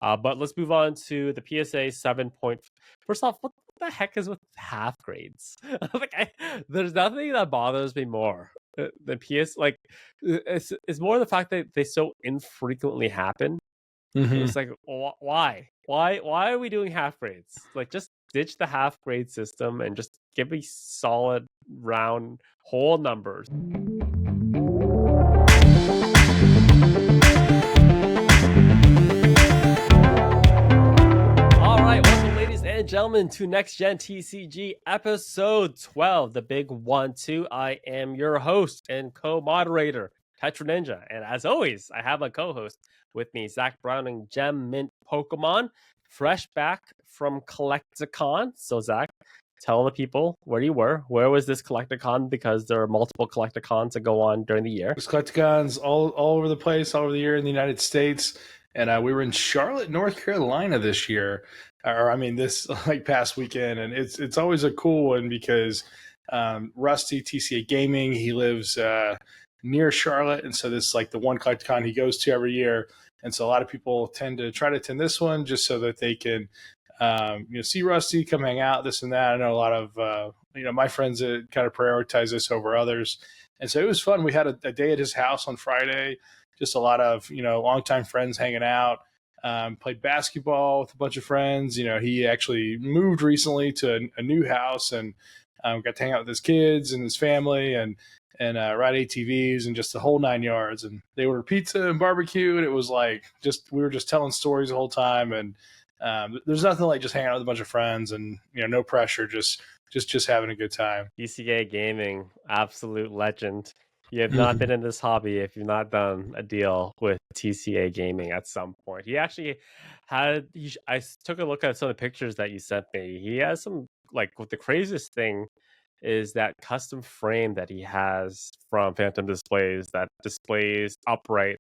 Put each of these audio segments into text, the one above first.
But let's move on to the PSA 7 point. First off, what the heck is with half grades? There's nothing that bothers me more than PS. Like, it's more the fact that they so infrequently happen. It's like, why? Why are we doing half grades? Like, just ditch the half grade system and just give me solid, round, whole numbers. All right, welcome, ladies and gentlemen, to Next Gen TCG episode 12, the big 1-2. I am your host and co-moderator, Tetra Ninja, and as always, I have my co-host with me, Zach Browning, Gem Mint Pokemon, fresh back from Collectacon. So, Zach, tell the people where you were. Where was this Collectacon? Because there are multiple Collectacons that go on during the year. There's Collectacons all over the place, all over the year in the United States. And we were in Charlotte, North Carolina this year, this past weekend. And it's always a cool one because Rusty, TCA Gaming, he lives near Charlotte. And so this is like the one Collectacon he goes to every year. And so a lot of people tend to try to attend this one just so that they can see Rusty, come hang out, this and that. I know a lot of my friends that kind of prioritize this over others. And so it was fun. We had a day at his house on Friday, just a lot of, longtime friends hanging out, played basketball with a bunch of friends. He actually moved recently to a new house and got to hang out with his kids and his family and ride ATVs and just the whole 9 yards. And they ordered pizza and barbecue. And it was like, we were just telling stories the whole time. And there's nothing like just hanging out with a bunch of friends and, no pressure, just having a good time. TCA Gaming, absolute legend. You have not been in this hobby if you've not done a deal with TCA Gaming at some point. He actually had, I took a look at some of the pictures that you sent me. He has some, what the craziest thing is that custom frame that he has from Phantom Displays that displays upright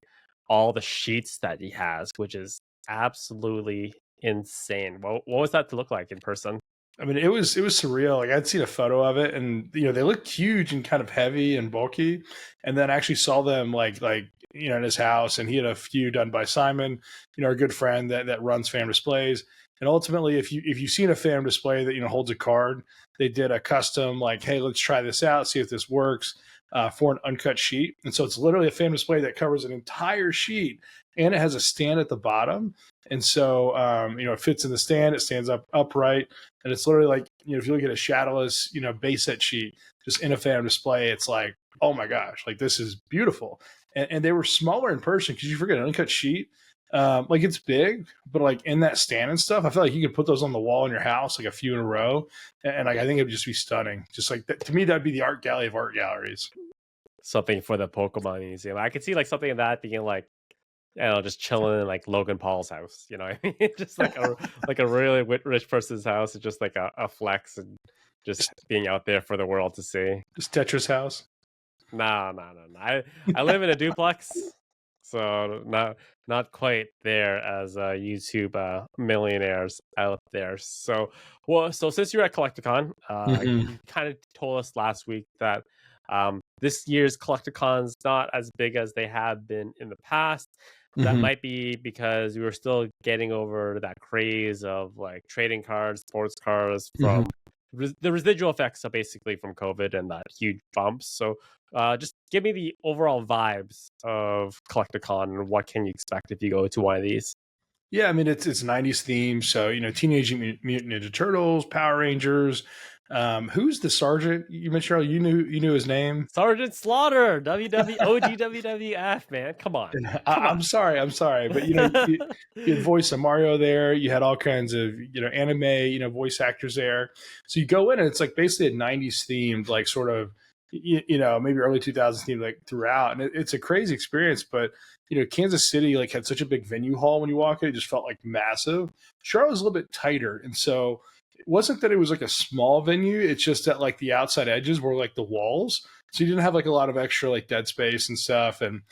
all the sheets that he has, which is absolutely insane. What was that to look like in person? I mean, it was surreal. Like, I'd seen a photo of it, and they looked huge and kind of heavy and bulky. And then I actually saw them in his house, and he had a few done by Simon, our good friend that runs Fam Displays. And ultimately, if you've seen a Fam Display that holds a card, they did a custom hey, let's try this out, see if this works, for an uncut sheet. And so it's literally a Fam Display that covers an entire sheet, and it has a stand at the bottom. And so, it fits in the stand, it stands up upright, and it's literally like, if you look at a shadowless, base set sheet, just in a Fam Display, it's like, oh my gosh, this is beautiful. And they were smaller in person because you forget an uncut sheet, it's big, but in that stand and stuff, I feel like you could put those on the wall in your house, a few in a row. And I think it would just be stunning. Just that, to me, that'd be the art gallery of art galleries. Something for the Pokemon Museum. I could see something of that being just chilling in Logan Paul's house, just a really rich person's house. It's just a flex and just being out there for the world to see. Just Tetra's house. No. I live in a duplex, so not quite there as YouTube millionaires out there. So since you're at Collectacon, you kind of told us last week that this year's Collectacon's not as big as they have been in the past. That might be because we were still getting over that craze of trading cards, sports cards from the residual effects of basically from COVID and that huge bumps. So just give me the overall vibes of Collectacon and what can you expect if you go to one of these? Yeah, I mean, it's 90s theme. So, Teenage Mutant Ninja Turtles, Power Rangers. Who's the sergeant? You mentioned Charlie, you knew his name. Sergeant Slaughter, OG WWF, man. Come on. I'm sorry. But you had voice of Mario there. You had all kinds of anime, voice actors there. So you go in and it's basically a 90s themed, sort of, maybe early 2000s themed throughout. And it's a crazy experience, but Kansas City had such a big venue hall when you walk in, it just felt massive. Charlotte was a little bit tighter. And so it wasn't that it was a small venue. It's just that the outside edges were the walls. So you didn't have a lot of extra dead space and stuff. And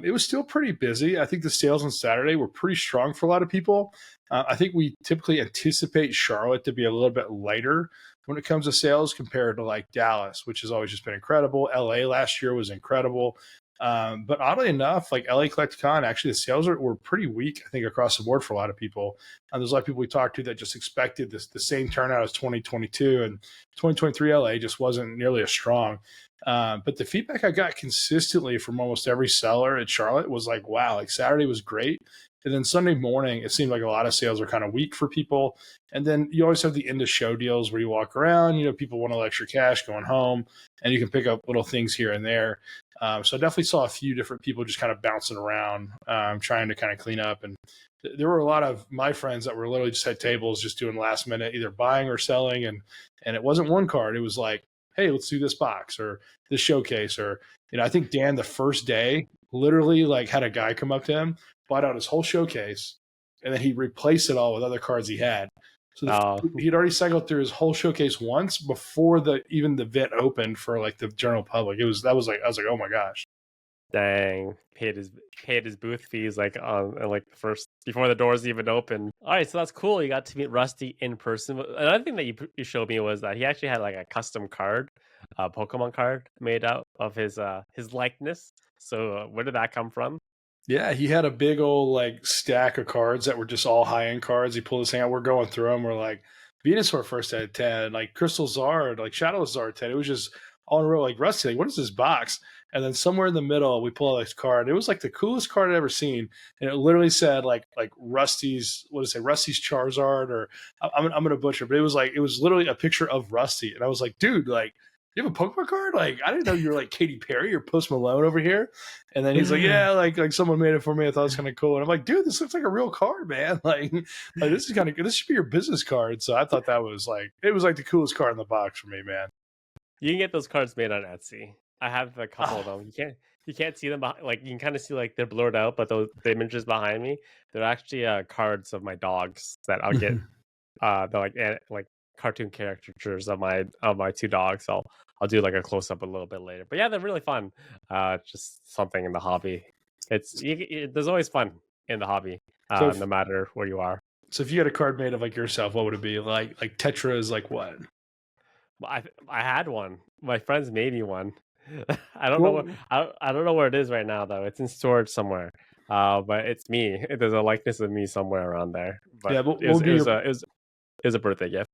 it was still pretty busy. I think the sales on Saturday were pretty strong for a lot of people. I think we typically anticipate Charlotte to be a little bit lighter when it comes to sales compared to Dallas, which has always just been incredible. LA last year was incredible. But oddly enough, like LA Collectacon, actually the sales were pretty weak, I think, across the board for a lot of people. There's a lot of people we talked to that just expected the same turnout as 2022, and 2023 LA just wasn't nearly as strong. But the feedback I got consistently from almost every seller at Charlotte was like, wow, like Saturday was great. And then Sunday morning, it seemed like a lot of sales are kind of weak for people. And then you always have the end of show deals where you walk around, people want a little extra cash going home, and you can pick up little things here and there. So I definitely saw a few different people just kind of bouncing around, trying to kind of clean up. And there were a lot of my friends that were literally just at tables, just doing last minute, either buying or selling. And it wasn't one card. It was like, hey, let's do this box or this showcase. Or, I think Dan, the first day, literally like had a guy come up to him, bought out his whole showcase, and then he replaced it all with other cards he had. So he'd already cycled through his whole showcase once before even the event opened for like the general public. I was like, oh my gosh. Dang, paid his booth fees like the first before the doors even opened. All right, so that's cool. You got to meet Rusty in person. Another thing that you showed me was that he actually had like a custom card, Pokemon card made out of his likeness. So where did that come from? Yeah, he had a big old like stack of cards that were just all high end cards. He pulled this thing out. We're going through them. We're like Venusaur first had 10, like Crystal Zard, like Shadow Zard 10. It was just all in a row. Like Rusty, like, what is this box? And then somewhere in the middle, we pull out this card. It was like the coolest card I'd ever seen, and it literally said like Rusty's, what does it say, Rusty's Charizard, or I'm gonna butcher, but it was literally a picture of Rusty, and I was like, dude, like, you have a Pokemon card? Like, I didn't know you were like Katy Perry or Post Malone over here. And then he's like, yeah, like someone made it for me. I thought it was kind of cool. And I'm like, dude, this looks like a real card, man. Like this should be your business card. So I thought that was like, it was like the coolest card in the box for me, man. You can get those cards made on Etsy. I have a couple of them. You can't see them like you can kind of see like they're blurred out, but the images behind me, they're actually cards of my dogs that I'll get. They're like cartoon caricatures of my two dogs. I'll do like a close up a little bit later. But yeah, they're really fun. Just something in the hobby. There's always fun in the hobby, no matter where you are. So if you had a card made of like yourself, what would it be? Like Tetra is like what? I had one. My friends made me one. I don't know. I don't know where it is right now though. It's in storage somewhere. But it's me. There's a likeness of me somewhere around there. But yeah, but it was a birthday gift.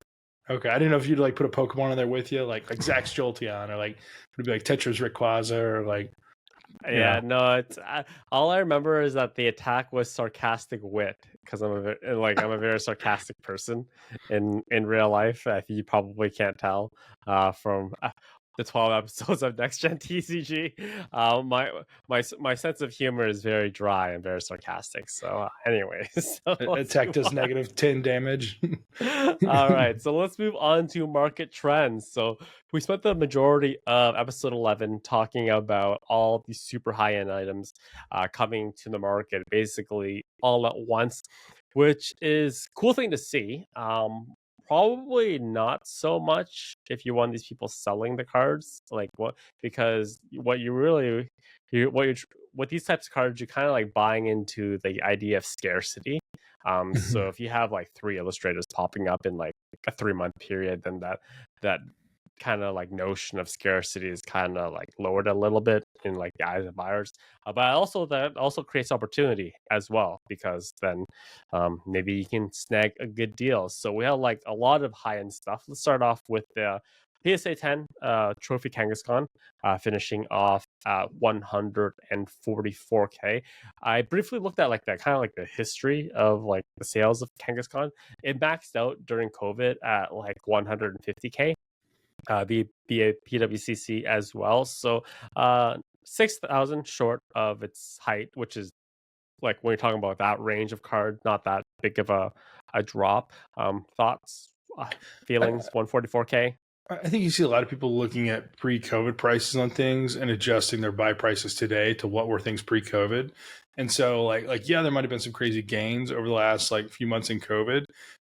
Okay, I didn't know if you'd like put a Pokemon in there with you, like Zach's Jolteon, or like would it be like Tetra's Rayquaza, or like. Yeah, no. It's all I remember is that the attack was sarcastic wit because I'm a very sarcastic person in real life. You probably can't tell from the 12 episodes of NextGen TCG. My sense of humor is very dry and very sarcastic. So, anyways, attack does negative 10 damage. All right, so let's move on to market trends. So we spent the majority of episode 11 talking about all these super high-end items coming to the market, basically all at once, which is a cool thing to see. Probably not so much if you want these people selling the cards, because what these types of cards, you're kind of like buying into the idea of scarcity. So if you have like 3 illustrators popping up in like a 3-month period, then that kind of like notion of scarcity is kind of like lowered a little bit in like the eyes of buyers, but that also creates opportunity as well, because then maybe you can snag a good deal. So we have like a lot of high-end stuff. Let's start off with the PSA 10 Trophy Kangaskhan, finishing off at 144k. I briefly looked at like that kind of like the history of like the sales of Kangaskhan. It maxed out during COVID at like 150k. Be a PWCC as well. So 6,000 short of its height, which is like when you're talking about that range of card, not that big of a drop. Thoughts, feelings, 144k? I think you see a lot of people looking at pre-COVID prices on things and adjusting their buy prices today to what were things pre-COVID. And so like yeah, there might have been some crazy gains over the last like few months in COVID,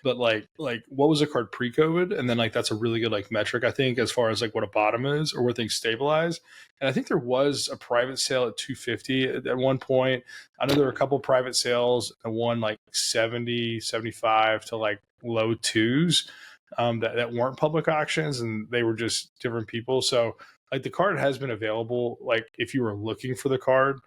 but like what was a card pre-COVID? And then like that's a really good like metric, I think, as far as like what a bottom is or where things stabilize. And I think there was a private sale at 250 at one point. I know there were a couple of private sales, and one like 70, 75 to like low twos. That weren't public auctions, and they were just different people. So like the card has been available, like if you were looking for the card,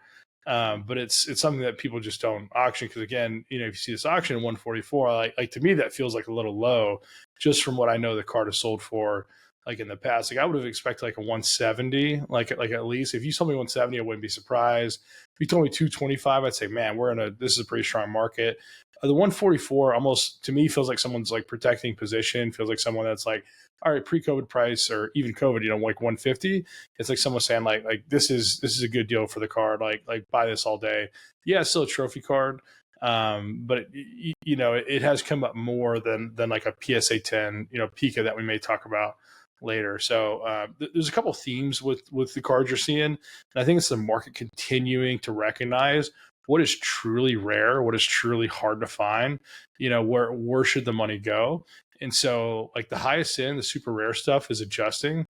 but it's something that people just don't auction because again, if you see this auction at 144, like to me that feels like a little low, just from what I know the card is sold for. Like in the past, like I would have expected like a 170, like at least if you told me 170, I wouldn't be surprised. If you told me 225, I'd say, man, this is a pretty strong market. The 144 almost to me feels like someone's like protecting position, feels like someone that's like, all right, pre-COVID price or even COVID, like 150. It's like someone saying like this is a good deal for the card, like buy this all day. Yeah, it's still a trophy card, but it has come up more than like a PSA 10, Pika that we may talk about later. So there's a couple of themes with the cards you're seeing, and I think it's the market continuing to recognize what is truly rare, what is truly hard to find. Where should the money go? And so like the highest end, the super rare stuff is adjusting.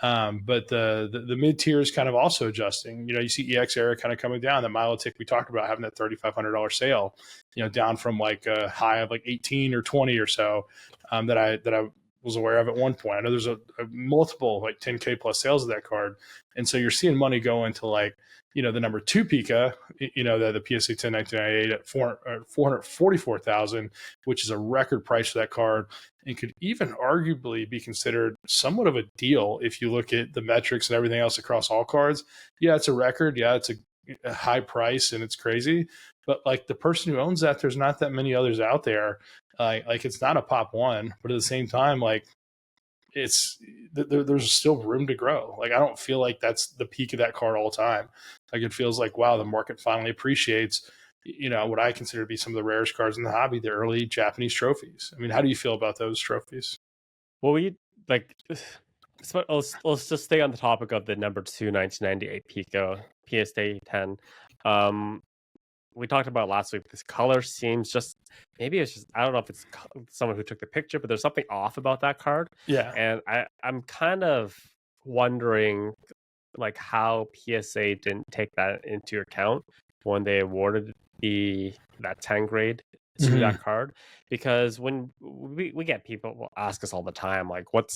But the mid tier is kind of also adjusting. You see EX era kind of coming down. That Milotic we talked about having that $3,500 sale, down from like a high of like 18 or 20 or so, that I was aware of at one point. I know there's a multiple like 10K plus sales of that card. And so you're seeing money go into like, the number 2 Pika, the PSA 10 1998 at 444,000, which is a record price for that card, and could even arguably be considered somewhat of a deal if you look at the metrics and everything else across all cards. Yeah, it's a record. Yeah, it's a high price and it's crazy. But like the person who owns that, there's not that many others out there. Like it's not a pop one, but at the same time, like there's still room to grow. Like I don't feel like that's the peak of that card all the time. Like it feels like, wow, the market finally appreciates what I consider to be some of the rarest cards in the hobby, the early Japanese trophies. I mean, how do you feel about those trophies? Well, we like let's just stay on the topic of the number 2 1998 PSA 10. We talked about last week. This color seems just maybe it's just, I don't know if it's someone who took the picture, but there's something off about that card. Yeah. And I'm kind of wondering like how PSA didn't take that into account when they awarded that 10 grade to that card, because when we get people will ask us all the time like what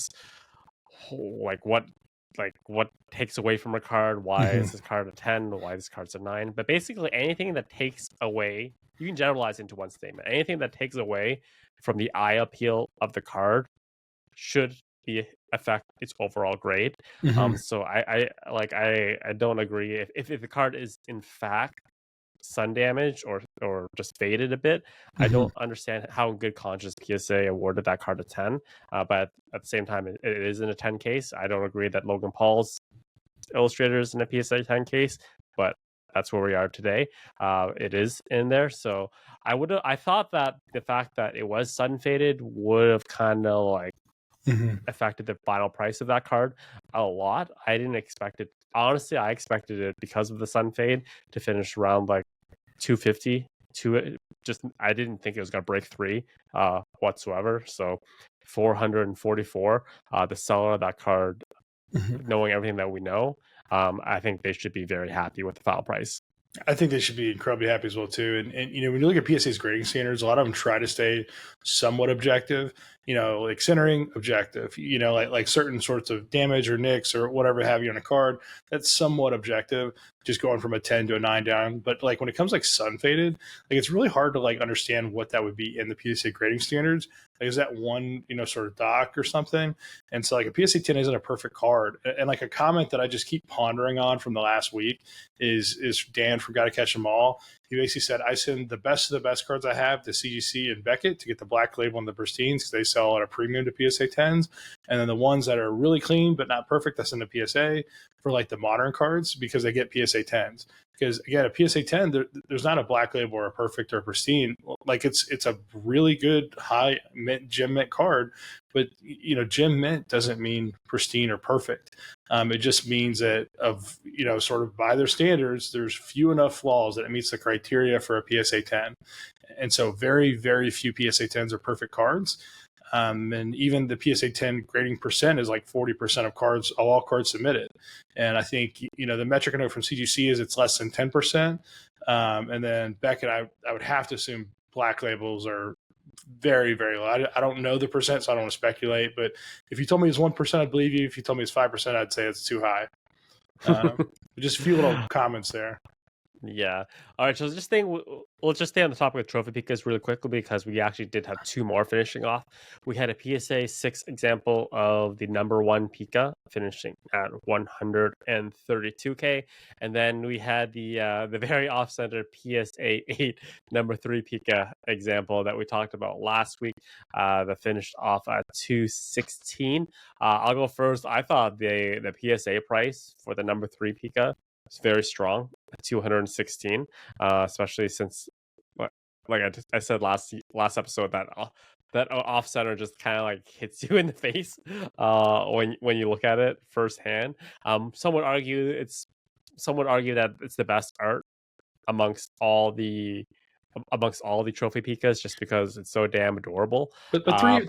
takes away from a card, why is this card a 10, why this card's a 9. But basically anything that takes away, you can generalize into one statement, anything that takes away from the eye appeal of the card should affect its overall grade. So I don't agree if the card is in fact sun damaged or just faded a bit. I don't understand how in good conscience PSA awarded that card a 10, but at the same time it is in a 10 case. I don't agree that Logan Paul's Illustrator is in a PSA 10 case, but that's where we are today. It is in there, so I thought that the fact that it was sun faded would have kind of like affected the final price of that card a lot. I didn't expect it. Honestly, I expected it because of the sun fade to finish around like 250. I didn't think it was going to break 3 whatsoever. So 444. The seller of that card, knowing everything that we know, I think they should be very happy with the final price. I think they should be incredibly happy as well too. And when you look at PSA's grading standards, a lot of them try to stay somewhat objective. Like centering, objective. Like certain sorts of damage or nicks or whatever have you on a card, that's somewhat objective. Just going from a 10 to a 9 down. But like when it comes like sun faded, like it's really hard to like understand what that would be in the PSA grading standards. Like is that one sort of dock or something? And so like a PSA 10 isn't a perfect card. And like a comment that I just keep pondering on from the last week is Dan from Gotta Catch 'Em All. He basically said, I send the best of the best cards I have to CGC and Beckett to get the black label and the pristines because they sell at a premium to PSA 10s. And then the ones that are really clean but not perfect, I send to PSA for like the modern cards because they get PSA 10s. Because again, a PSA 10, there's not a black label or a perfect or a pristine. Like it's a really good high mint, gem mint card, but gem mint doesn't mean pristine or perfect. It just means that sort of by their standards, there's few enough flaws that it meets the criteria for a PSA 10. And so very, very few PSA 10s are perfect cards. And even the PSA 10 grading percent is like 40% of cards, all cards submitted. And I think, the metric I know from CGC is it's less than 10%. And then Beckett, I would have to assume black labels are very, very low. I don't know the percent, so I don't want to speculate. But if you told me it's 1%, I'd believe you. If you told me it's 5%, I'd say it's too high. Just a few little comments there. Yeah. All right. So we'll just stay on the topic of trophy pikas really quickly because we actually did have two more finishing off. We had a PSA 6 example of the number one Pika finishing at 132K, and then we had the very off-center PSA 8 number 3 Pika example that we talked about last week. That finished off at 216. I'll go first. I thought the PSA price for the number 3 Pika is very strong at 216, especially since, like I said last episode, that off center just kind of like hits you in the face when you look at it firsthand. Some would argue that it's the best art amongst all the trophy pikas just because it's so damn adorable. But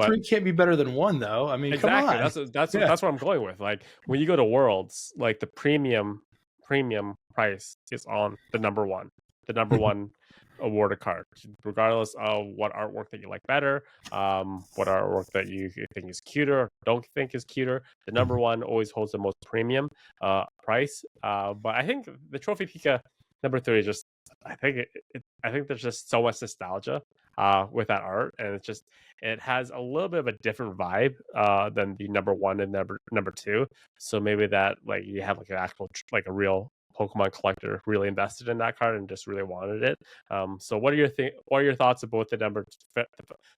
three can't be better than one, though. I mean, exactly. Come on. That's what I'm going with. Like when you go to Worlds, like the premium price is on the number one awarded card, regardless of what artwork that you like better, what artwork that you think is cuter or don't think is cuter. The number one always holds the most premium price. But I think the Trophy Pika number 3 is just, I think there's just so much nostalgia with that art, and it has a little bit of a different vibe than the number 1 and number 2. So maybe that, like, you have like an actual, like a real Pokemon collector really invested in that card and just really wanted it. So what are your thoughts about the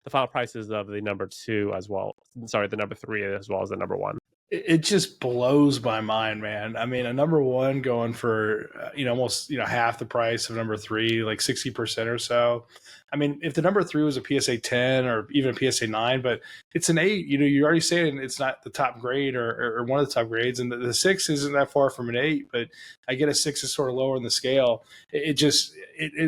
final prices of the number 2 as well? Sorry, the number 3 as well as the number 1. It just blows my mind, man. I mean, a number 1 going for almost half the price of number 3, like 60% or so. I mean, if the number 3 was a PSA 10 or even a PSA 9, but it's an 8, you're already saying it's not the top grade or one of the top grades, and the 6 isn't that far from an 8, but I get a 6 is sort of lower in the scale. It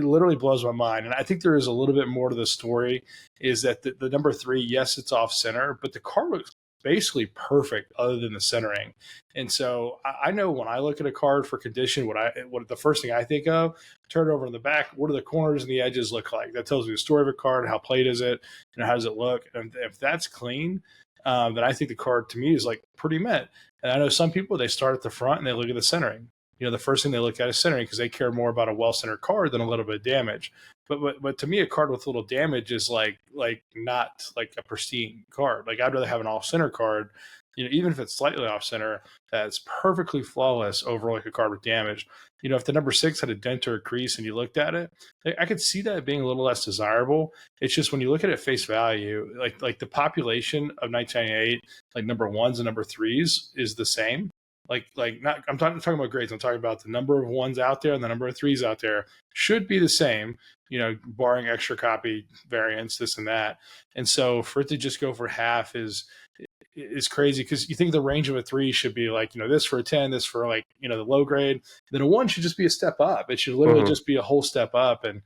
literally blows my mind, and I think there is a little bit more to the story. Is that the number 3? Yes, it's off center, but the card looks basically perfect other than the centering. And so I know when I look at a card for condition, what the first thing I think of, turn it over in the back, what do the corners and the edges look like? That tells me the story of a card, how played is it, and how does it look? And if that's clean, then I think the card to me is like pretty met. And I know some people, they start at the front and they look at the centering. The first thing they look at is centering because they care more about a well-centered card than a little bit of damage. But to me, a card with little damage is like not like a pristine card. Like I'd rather have an off-center card, even if it's slightly off-center, that's perfectly flawless over like a card with damage. If the number 6 had a dent or a crease and you looked at it, I could see that being a little less desirable. It's just when you look at it face value, like the population of 1998, like number 1s and number 3s is the same. Not, I'm talking about grades. I'm talking about the number of 1s out there and the number of 3s out there should be the same, barring extra copy variants, this and that. And so for it to just go for half is crazy because you think the range of a 3 should be like, this for a 10, this for like, the low grade. Then a 1 should just be a step up. It should literally just be a whole step up. And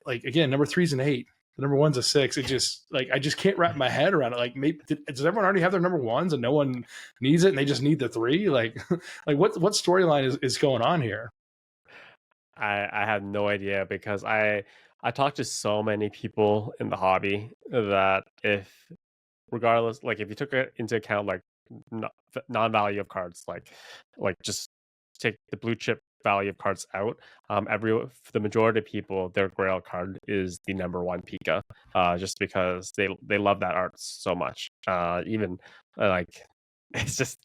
again, number 3 is an 8. The number 1's a 6. It just I just can't wrap my head around it. Like, maybe does everyone already have their number 1s and no one needs it and they just need the 3? Like what storyline is going on here? I have no idea because I talked to so many people in the hobby that regardless, like if you took it into account, like non-value of cards, like just take the blue chip value of cards out, the majority of people, their grail card is the number 1 Pika, just because they love that art so much. Even like it's just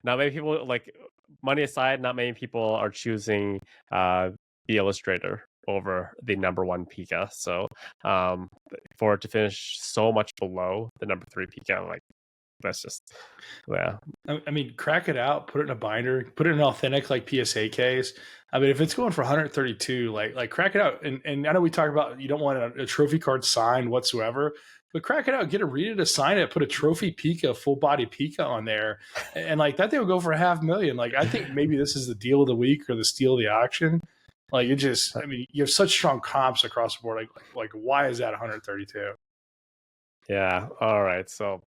not many people, like, money aside, not many people are choosing the Illustrator over the number 1 Pika. So for it to finish so much below the number 3 Pika, like, that's just, yeah. I mean, crack it out, put it in a binder, put it in an authentic like PSA case. I mean, if it's going for 132, like crack it out. And I know we talk about you don't want a trophy card signed whatsoever, but crack it out, get a reader to sign it, put a trophy Pika, full body Pika on there, and like that thing will go for $500,000. Like I think maybe this is the deal of the week or the steal of the auction. Like it just, I mean, you have such strong comps across the board. Like why is that 132? Yeah. All right. So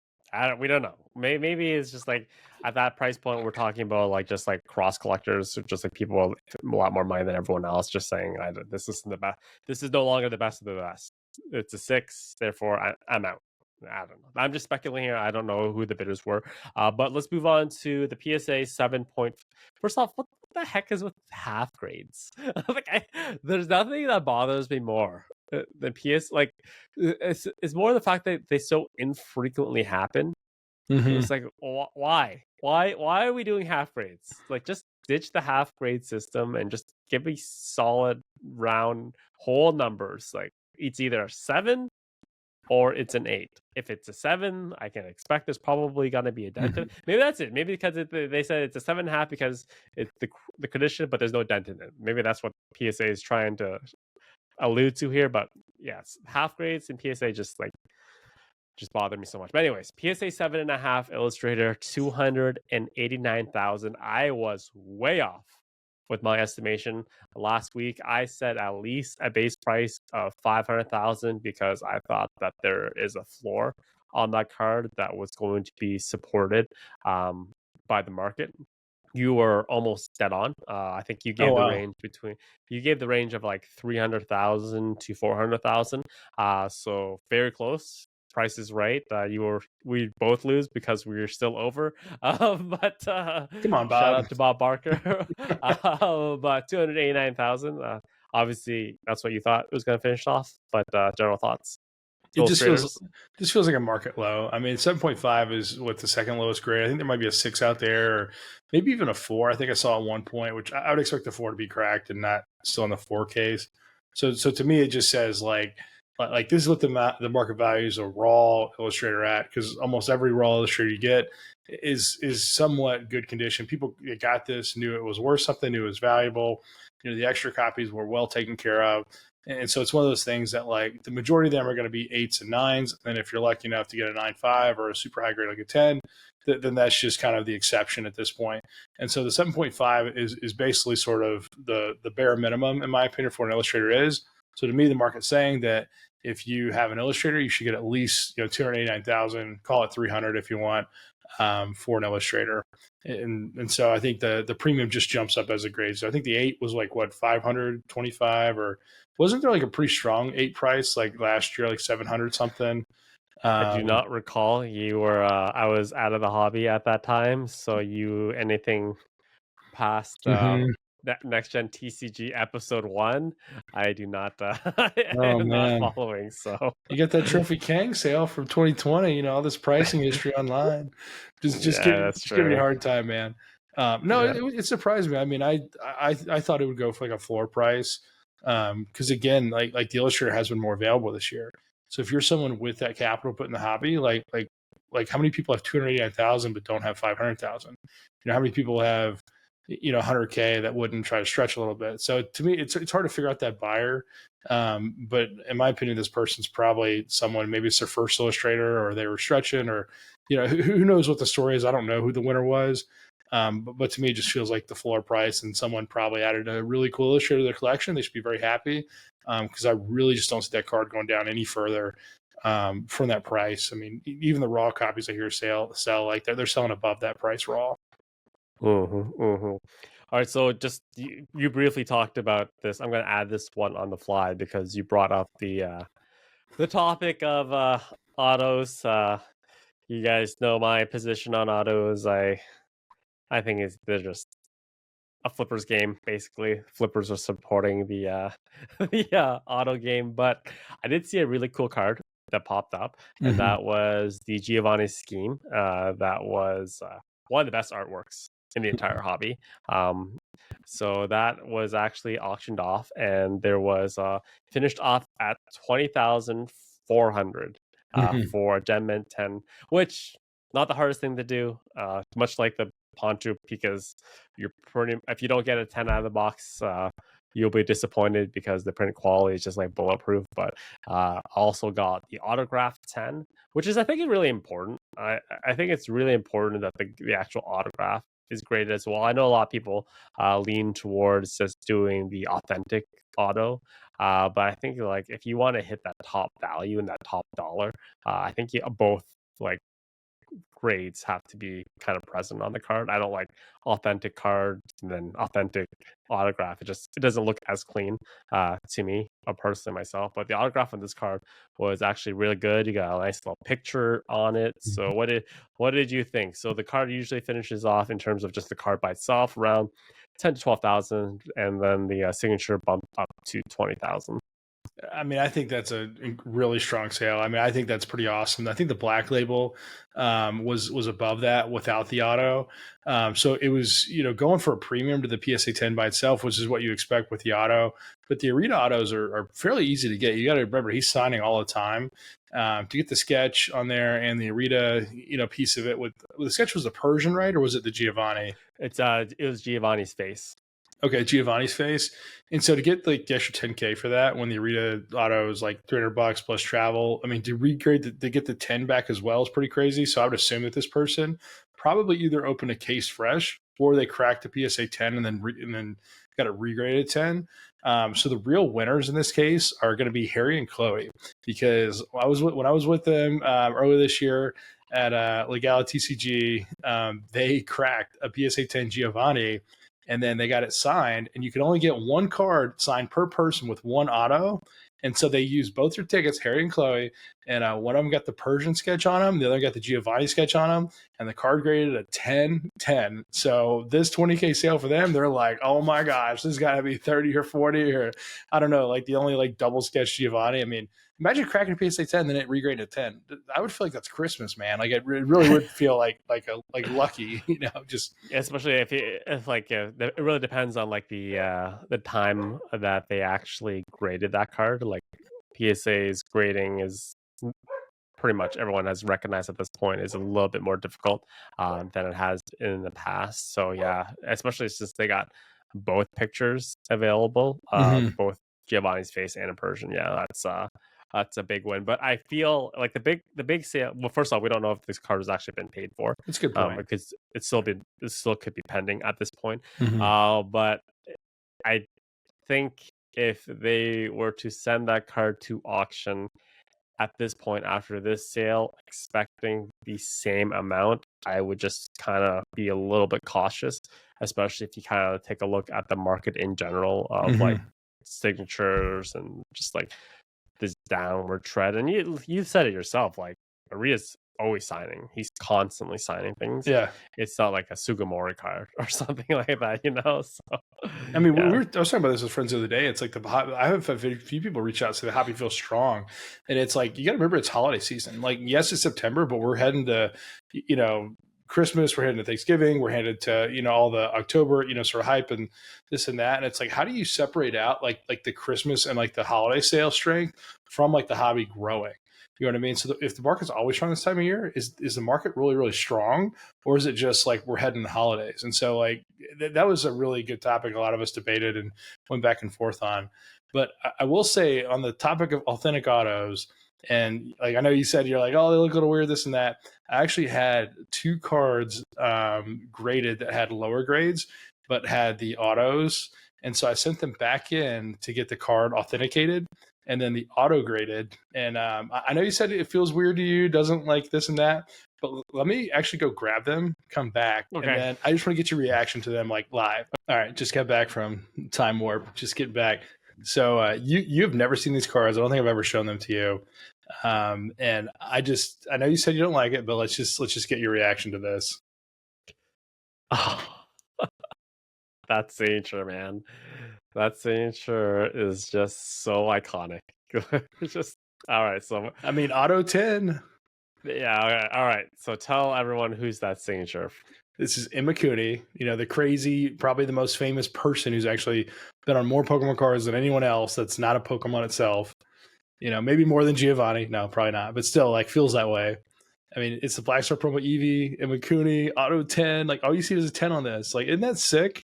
we don't know. Maybe it's just like at that price point, we're talking about like just like cross collectors, or just like people with a lot more money than everyone else, just saying this isn't the best. This is no longer the best of the best. it's a 6. Therefore, I'm out. I don't know. I'm just speculating here. I don't know who the bidders were. But let's move on to the PSA 7 point. First off, what the heck is with half grades? There's nothing that bothers me more than Like, it's more the fact that they so infrequently happen. Mm-hmm. It's like, why are we doing half grades? Like, just ditch the half grade system and just give me solid round whole numbers. Like, it's either a 7 or it's an 8. If it's a 7, I can expect there's probably going to be a dent in it. Maybe that's it. Maybe because they said it's a 7.5 because it's the condition, but there's no dent in it. Maybe that's what PSA is trying to allude to here. But yes, half grades in PSA just bothered me so much. But anyways, PSA 7.5 Illustrator 289,000. I was way off with my estimation. Last week I said at least a base price of 500,000 because I thought that there is a floor on that card that was going to be supported by the market. You were almost dead on. I think you Oh gave the wow. range of like 300,000 to 400,000. So very close. Price is right. We both lose because we were still over. But Come on, shout Bob. out to Bob Barker. But 289,000. Obviously, that's what you thought it was going to finish off. But general thoughts. It Illustrators. just feels like a market low. I mean, 7.5 is what the second lowest grade. I think there might be a 6 out there, or maybe even a 4. I think I saw at one point, which I would expect the 4 to be cracked and not still in the 4 case. So to me, it just says like this is what the market values a raw Illustrator at, because almost every raw Illustrator you get is somewhat good condition. People got this, knew it was worth something, knew it was valuable. The extra copies were well taken care of. And so it's one of those things that like the majority of them are going to be 8s and 9s. And if you're lucky enough to get a 9.5 or a super high grade like a 10, then that's just kind of the exception at this point. And so the 7.5 is basically sort of the bare minimum, in my opinion, for an Illustrator is. So to me, the market's saying that if you have an Illustrator, you should get at least 289,000, call it 300 if you want, for an Illustrator. And so I think the premium just jumps up as a grade. So I think the 8 was like what, 525, or wasn't there like a pretty strong 8 price like last year, like 700 something? I do not recall. You were I was out of the hobby at that time, so anything past NextGen TCG episode 1, I do not I Oh am not man, following. So you got that Trophy Kang sale from 2020. All this pricing history online. Just yeah, that's giving you a true. hard time, man. No, Yeah. it surprised me. I mean, I thought it would go for like a floor price, because again, like the Illustrator has been more available this year. So if you're someone with that capital put in the hobby, like how many people have 289,000 but don't have 500,000? How many people have 100K that wouldn't try to stretch a little bit? So to me, it's hard to figure out that buyer. But in my opinion, this person's probably someone, maybe it's their first Illustrator, or they were stretching, or who knows what the story is. I don't know who the winner was. But to me, it just feels like the floor price, and someone probably added a really cool Illustrator to their collection. They should be very happy, because I really just don't see that card going down any further from that price. I mean, even the raw copies I hear sell like they're selling above that price raw. All right, so just you briefly talked about this. I'm going to add this one on the fly because you brought up the topic of autos. You guys know my position on autos. I think they're just a flippers game, basically. Flippers are supporting the the auto game, but I did see a really cool card that popped up, and that was the Giovanni scheme. That was one of the best artworks in the entire hobby. So that was actually auctioned off, and there was finished off at 20,400 for Gem Mint 10, which not the hardest thing to do. Much like the Poncho, because if you don't get a 10 out of the box, you'll be disappointed because the print quality is just like bulletproof. But also got the autograph 10, which is, I think, really important. I think it's really important that the actual autograph is graded as well. I know a lot of people lean towards just doing the authentic auto, but I think like if you want to hit that top value and that top dollar, I think both like grades have to be kind of present on the card. I don't like authentic cards and then authentic autograph. It doesn't look as clean to me, personally myself. But the autograph on this card was actually really good. You got a nice little picture on it. So what did you think? So the card usually finishes off in terms of just the card by itself around 10 to 12,000, and then the signature bumped up to 20,000. I mean, I think that's a really strong sale. I mean, I think that's pretty awesome. I think the black label was above that without the auto. So it was, going for a premium to the PSA 10 by itself, which is what you expect with the auto. But the Arena autos are fairly easy to get. You got to remember, he's signing all the time. To get the sketch on there and the Arena, piece of it with the sketch was the Persian, right? Or was it the Giovanni? It was Giovanni's face. Okay, Giovanni's face. And so to get like the extra 10K for that when the Arena auto is like $300 plus travel, I mean, to regrade to get the 10 back as well is pretty crazy. So I would assume that this person probably either opened a case fresh or they cracked the PSA 10 and then got it regraded 10. So the real winners in this case are going to be Harry and Chloe, because when I was with them earlier this year at Legality TCG, they cracked a PSA 10 Giovanni. And then they got it signed, and you could only get one card signed per person with one auto. And so they used both their tickets, Harry and Chloe, and one of them got the Persian sketch on them, the other got the Giovanni sketch on them, and the card graded a 10-10. So this 20K sale for them, they're like, oh my gosh, this got to be 30 or 40 or I don't know, like the only like double sketch Giovanni. I mean, imagine cracking a PSA 10, then it regraded a 10. I would feel like that's Christmas, man. Like it really would feel like lucky, just Especially if it really depends on like the time that they actually graded that card. Like PSA's grading is pretty much everyone has recognized at this point is a little bit more difficult than it has in the past. So yeah, especially since they got both pictures available, both Giovanni's face and a Persian. Yeah, that's a big win. But I feel like the big sale. Well, first off, we don't know if this card has actually been paid for. That's a good point. Because it still could be pending at this point. Mm-hmm. But I think if they were to send that card to auction at this point after this sale, expecting the same amount, I would just kind of be a little bit cautious, especially if you kind of take a look at the market in general of like signatures and just like this downward trend. And you said it yourself, like Maria's always signing. He's constantly signing things. Yeah. It's not like a Sugimori card or something like that, So I mean, I was talking about this with friends the other day. It's like I have a few people reach out and say the hobby feels strong, and it's like you got to remember it's holiday season. Like, yes, it's September, but we're heading to, Christmas. We're heading to Thanksgiving. We're headed to all the October, sort of hype and this and that. And it's like, how do you separate out like the Christmas and like the holiday sale strength from like the hobby growing? You know what I mean? So if the market's always strong this time of year, is the market really, really strong? Or is it just like we're heading to holidays? And so like that was a really good topic. A lot of us debated and went back and forth on. But I will say on the topic of authentic autos, and like I know you said you're like, oh, they look a little weird, this and that. I actually had two cards graded that had lower grades, but had the autos. And so I sent them back in to get the card authenticated and then the auto graded. And I know you said it feels weird to you, doesn't like this and that, but let me actually go grab them, come back. Okay. And then I just want to get your reaction to them like live. All right, just got back from Time Warp, just get back. So you've never seen these cards. I don't think I've ever shown them to you. And I know you said you don't like it, but let's just get your reaction to this. Oh, that signature, man. That signature is just so iconic. It's just all right. So I mean, auto 10. Yeah. All right. So tell everyone who's that signature. This is Imakuni, the crazy, probably the most famous person who's actually been on more Pokemon cards than anyone else that's not a Pokemon itself. Maybe more than Giovanni. No, probably not. But still, like, feels that way. I mean, it's the Black Star promo Eevee, Imakuni, auto 10. Like, all you see is a 10 on this. Like, isn't that sick?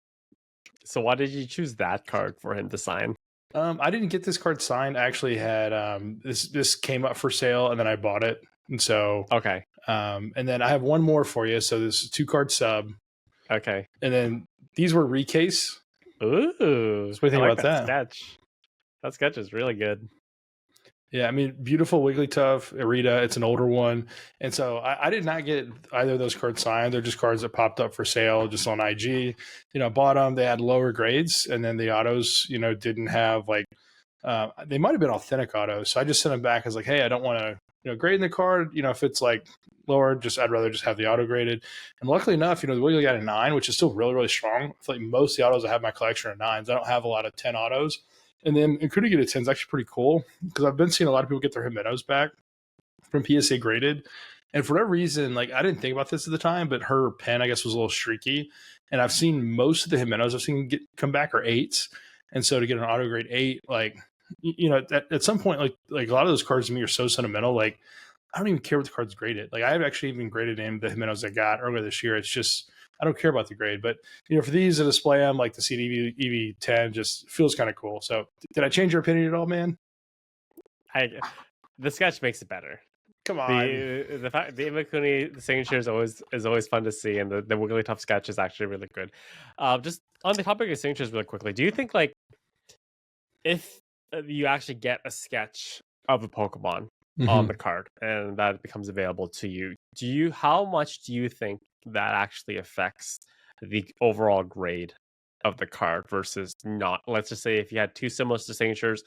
So why did you choose that card for him to sign? I didn't get this card signed. I actually had this came up for sale, and then I bought it. And so okay. And then I have one more for you. So this is a 2-card sub. Okay. And then these were recase. Ooh. So what do you think about that? Sketch. That sketch is really good. Yeah, I mean, beautiful Wigglytuff, Irida. It's an older one, and so I did not get either of those cards signed. They're just cards that popped up for sale just on IG. Bought them. They had lower grades, and then the autos, didn't have like they might have been authentic autos. So I just sent them back as like, hey, I don't want to grade in the card. If it's like lower, I'd rather just have the auto graded. And luckily enough, the Wiggly got a 9, which is still really really strong. I feel like most of the autos I have in my collection are 9s. I don't have a lot of 10 autos. And then including get a 10 is actually pretty cool because I've been seeing a lot of people get their Jimenez back from PSA graded. And for whatever reason, like I didn't think about this at the time, but her pen, I guess, was a little streaky. And I've seen most of the Jimenez I've seen come back are 8s. And so to get an auto grade 8, like, at some point, like a lot of those cards to me are so sentimental. Like, I don't even care what the card's graded. Like, I've actually even graded in the Jimenez I got earlier this year. It's just, I don't care about the grade, but for these to display them, like the CD EV10 just feels kind of cool. So did I change your opinion at all, man? The sketch makes it better. Come on. The fact the Iwakuni the signature is always fun to see, and the Wigglytuff sketch is actually really good. Just on the topic of signatures, really quickly, do you think like if you actually get a sketch of a Pokemon on the card and that becomes available to you, how much do you think that actually affects the overall grade of the card versus not? Let's just say if you had two similar signatures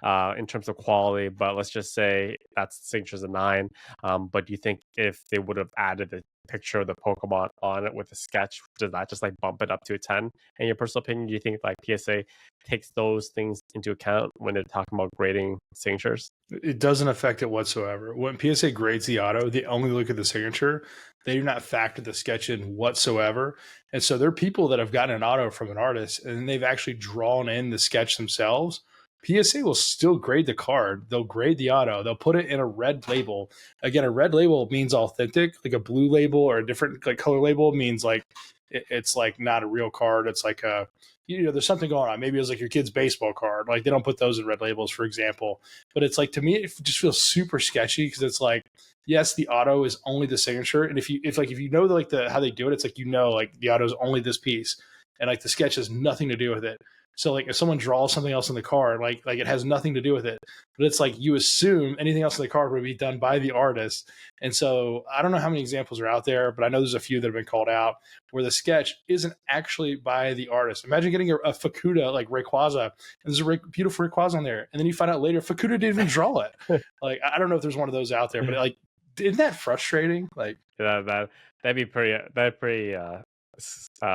in terms of quality, but let's just say that's signature's a 9. But do you think if they would have added a picture of the Pokemon on it with a sketch, does that just like bump it up to a 10? In your personal opinion, do you think like PSA takes those things into account when they're talking about grading signatures? It doesn't affect it whatsoever. When PSA grades the auto, they only look at the signature. They do not factor the sketch in whatsoever. And so there are people that have gotten an auto from an artist and they've actually drawn in the sketch themselves. PSA will still grade the card. They'll grade the auto. They'll put it in a red label. Again, a red label means authentic. Like a blue label or a different like color label means like it's like not a real card. It's like a there's something going on. Maybe it was like your kid's baseball card. Like they don't put those in red labels, for example. But it's like to me, it just feels super sketchy because it's like, yes, the auto is only the signature, and if you know like how they do it, it's like like the auto is only this piece, and like the sketch has nothing to do with it. So like if someone draws something else in the card, like it has nothing to do with it, but it's like you assume anything else in the card would be done by the artist. And so I don't know how many examples are out there, but I know there's a few that have been called out where the sketch isn't actually by the artist. Imagine getting a Fukuda like Rayquaza, and there's a beautiful Rayquaza on there, and then you find out later Fukuda didn't even draw it. Like I don't know if there's one of those out there, but like isn't that frustrating? Like that'd be pretty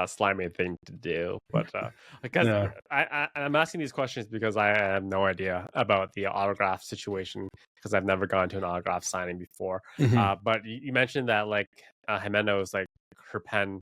slimy thing to do, but because I'm asking these questions because I have no idea about the autograph situation because I've never gone to an autograph signing before. But you mentioned that like Jimenez, like her pen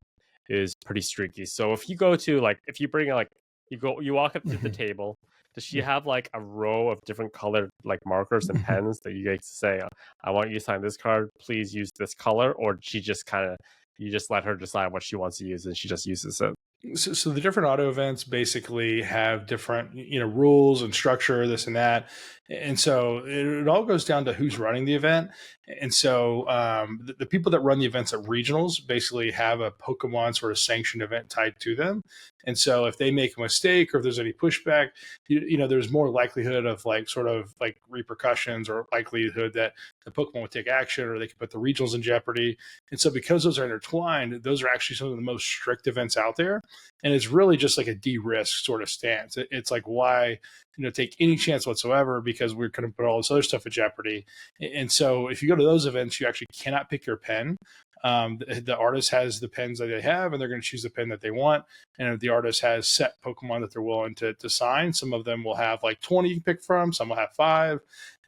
is pretty streaky. So if you go to like if you bring like you walk up to the table, does she have like a row of different colored like markers and pens that you get to say, I want you to sign this card, please use this color, or she just kind of you just let her decide what she wants to use and she just uses it? So the different auto events basically have different rules and structure, this and that, and so it all goes down to who's running the event. And so the people that run the events at regionals basically have a Pokemon sort of sanctioned event tied to them. And so if they make a mistake or if there's any pushback, there's more likelihood of like sort of like repercussions or likelihood that the Pokemon would take action or they could put the regionals in jeopardy. And so because those are intertwined, those are actually some of the most strict events out there. And it's really just like a de-risk sort of stance. It's like, why take any chance whatsoever because we're going to put all this other stuff at jeopardy. And so if you go to those events, you actually cannot pick your pen. The artist has the pens that they have, and they're going to choose the pen that they want. And if the artist has set Pokemon that they're willing to sign, some of them will have like 20 you can pick from, some will have 5.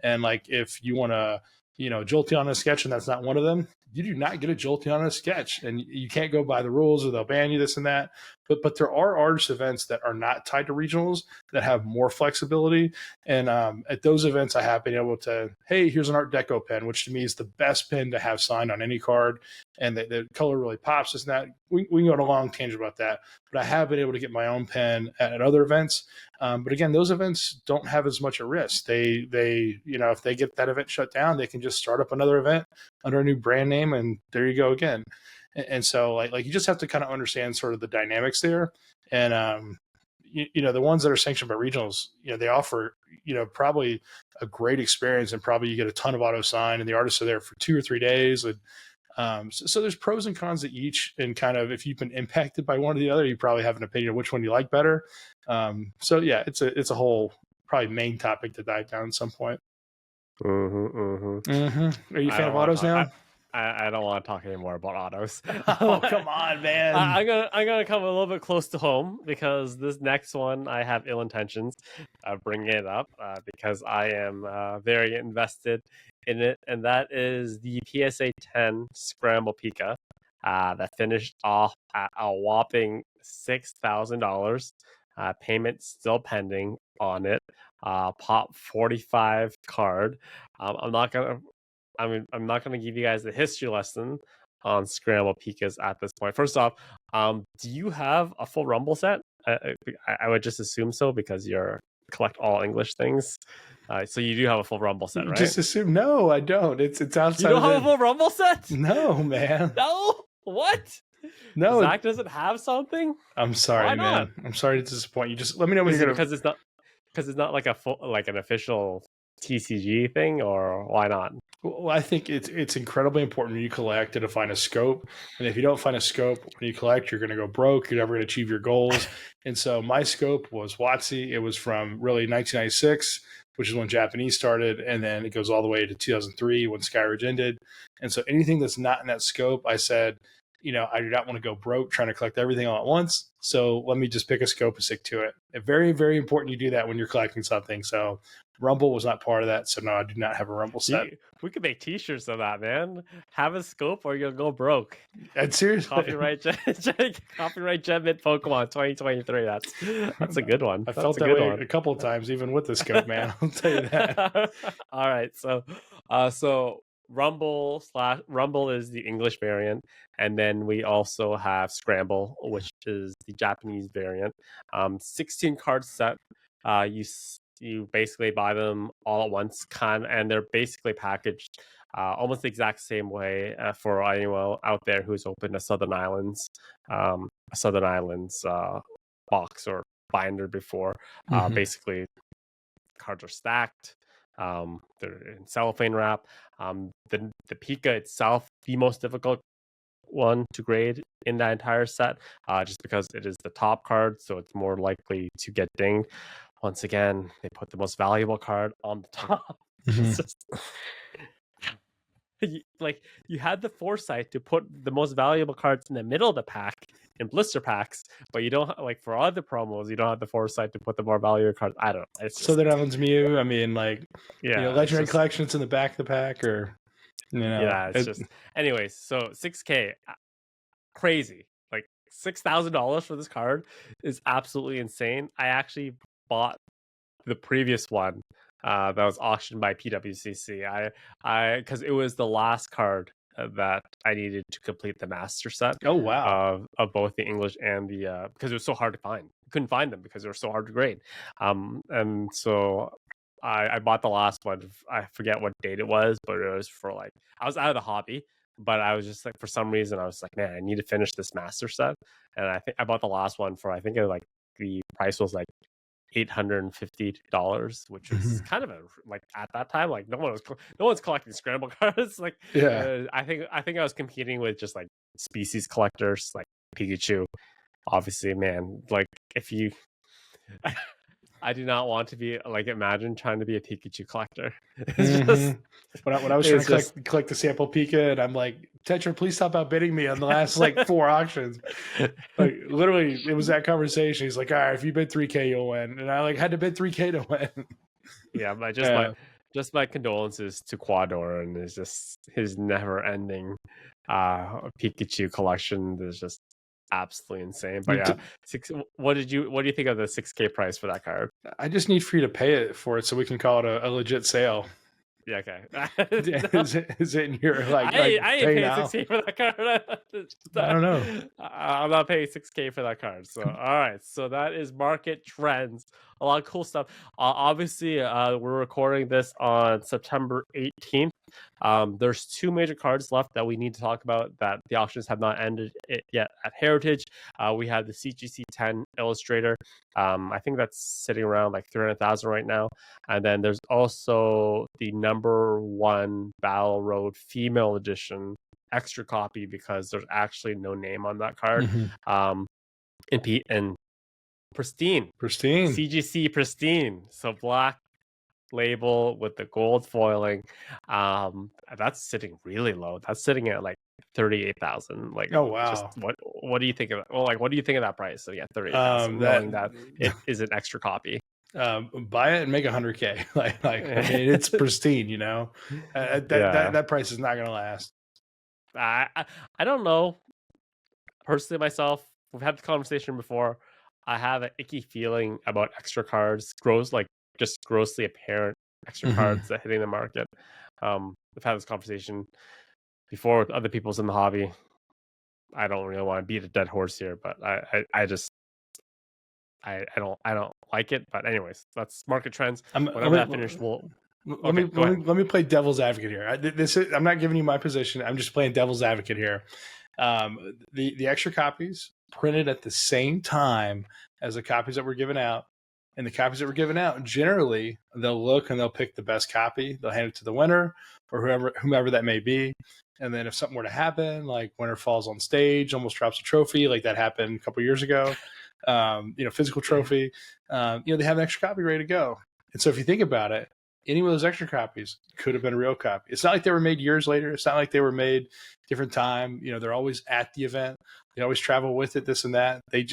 And like if you want to, Jolteon on a sketch and that's not one of them, you do not get a Jolteon on a sketch, and you can't go by the rules or they'll ban you, this and that. But there are artist events that are not tied to regionals that have more flexibility. And at those events, I have been able to, hey, here's an Art Deco pen, which to me is the best pen to have signed on any card. And the color really pops. This and that. We can go on a long tangent about that. But I have been able to get my own pen at other events. But again, those events don't have as much at risk. They if they get that event shut down, they can just start up another event under a new brand name, and there you go again. And so like you just have to kind of understand sort of the dynamics there. And you know, the ones that are sanctioned by regionals, you know, they offer, you know, probably a great experience, and probably you get a ton of auto sign, and the artists are there for 2 or 3 days. And so there's pros and cons to each, and kind of if you've been impacted by one or the other, you probably have an opinion of which one you like better. So yeah, it's a whole probably main topic to dive down at some point. Are you a fan of autos now? I don't want to talk anymore about autos. Oh, come on, man. I'm gonna come a little bit close to home, because this next one I have ill intentions of bringing it up, because I am very invested in it, and that is the PSA 10 Scramble Pika that finished off at a whopping $6,000. Payment still pending on it. Pop 45 card. I'm not gonna give you guys the history lesson on Scramble Pikas at this point. First off, do you have a full Rumble set? I would just assume so, because you're collect all English things. So you do have a full Rumble set, right? Just assume. No, I don't. It's outside. You don't have a full Rumble set? No, man. No. What? No. Zach doesn't have something. I'm sorry, Why man. not? I'm sorry to disappoint you. Just let me know when you're gonna. Because it's not like a full, like an official TCG thing, or why not? Well, I think it's incredibly important when you collect to find a scope. And if you don't find a scope when you collect, you're going to go broke. You're never going to achieve your goals. And so my scope was WotC. It was from really 1996, which is when Japanese started. And then it goes all the way to 2003 when Skyridge ended. And so anything that's not in that scope, I said, you know, I do not want to go broke trying to collect everything all at once. So let me just pick a scope and stick to it. It's very, very important you do that when you're collecting something. So Rumble was not part of that. So no, I do not have a Rumble set. We could make t-shirts of that, man. Have a scope or you'll go broke. And seriously. Copyright Gen Mid Pokemon 2023. That's a good one. I felt that way a couple of times, even with the scope, man. I'll tell you that. All right. So Rumble is the English variant, and then we also have Scramble, which is the Japanese variant. 16 card set. You basically buy them all at once, and they're basically packaged almost the exact same way for anyone out there who's opened a Southern Islands box or binder before. Basically, cards are stacked. They're in cellophane wrap. The Pika itself, the most difficult one to grade in that entire set, just because it is the top card, so it's more likely to get dinged. Once again, they put the most valuable card on the top. It's just, like, you had the foresight to put the most valuable cards in the middle of the pack in blister packs, but you don't, like, for other promos, you don't have the foresight to put the more valuable cards. I don't know. It's just, Southern Islands Mew. I mean, like, yeah, you know, Legendary Collections in the back of the pack, or you know, yeah, it's just. Anyways, so $6K, crazy. Like $6,000 for this card is absolutely insane. I actually bought the previous one that was auctioned by PWCC. I because it was the last card that I needed to complete the master set. Oh wow! Of both the English and the because it was so hard to find. Couldn't find them because they were so hard to grade. And so I bought the last one. I forget what date it was, but it was for, like, I was out of the hobby, but I was just like, for some reason I was like, man, I need to finish this master set. And I think I bought the last one for, I think it was like, the price was like $850, which was kind of like, at that time, like, no one's collecting Scramble cards. Like, yeah, I think I was competing with just like species collectors, like Pikachu. Obviously, man, like, if you I do not want to be, like, imagine trying to be a Pikachu collector. It's just, when I was trying to collect the sample Pika, and I'm like, Tetra, please stop outbidding me on the last like 4 auctions. Like, literally, it was that conversation. He's like, all right, if you bid 3K, you'll win. And I like had to bid 3K to win. Yeah, but just my condolences to Quador and his never ending Pikachu collection is just absolutely insane. But yeah, what do you think of the $6K price for that card? I just need for you to pay it for it so we can call it a legit sale. Yeah, okay. Is it in your, like, I ain't paying $6K for that card. I don't know. I'm not paying $6K for that card. So all right, so that is market trends a lot of cool stuff. Obviously, we're recording this on September 18th. There's two major cards left that we need to talk about that the auctions have not ended yet at Heritage. We have the CGC 10 Illustrator. I think that's sitting around like 300,000 right now. And then there's also the number one Battle Road female edition extra copy because there's actually no name on that card. And pristine CGC pristine, so black label with the gold foiling. That's sitting really low. That's sitting at like 38,000. Like, Oh wow. Just what do you think of that? Well, like, what do you think of that price? So yeah, 38,000, knowing that it is an extra copy. Buy it and make 100K. like I mean, it's pristine, you know. That price is not gonna last. I don't know. Personally, myself, we've had the conversation before. I have an icky feeling about extra cards, just grossly apparent extra cards that hitting the market. We've had this conversation before with other people's in the hobby. I don't really want to beat a dead horse here, but I don't like it. But anyways, that's market trends. Whenever that finished, let me play devil's advocate here. I'm not giving you my position. I'm just playing devil's advocate here. The extra copies printed at the same time as the copies that were given out, and the copies that were given out, generally they'll look and they'll pick the best copy. They'll hand it to the winner or whomever that may be. And then if something were to happen, like winner falls on stage, almost drops a trophy, like that happened a couple years ago, physical trophy, they have an extra copy ready to go. And so if you think about it, any of those extra copies could have been a real copy. It's not like they were made years later. It's not like they were made different time. They're always at the event. They always travel with it, this and that. They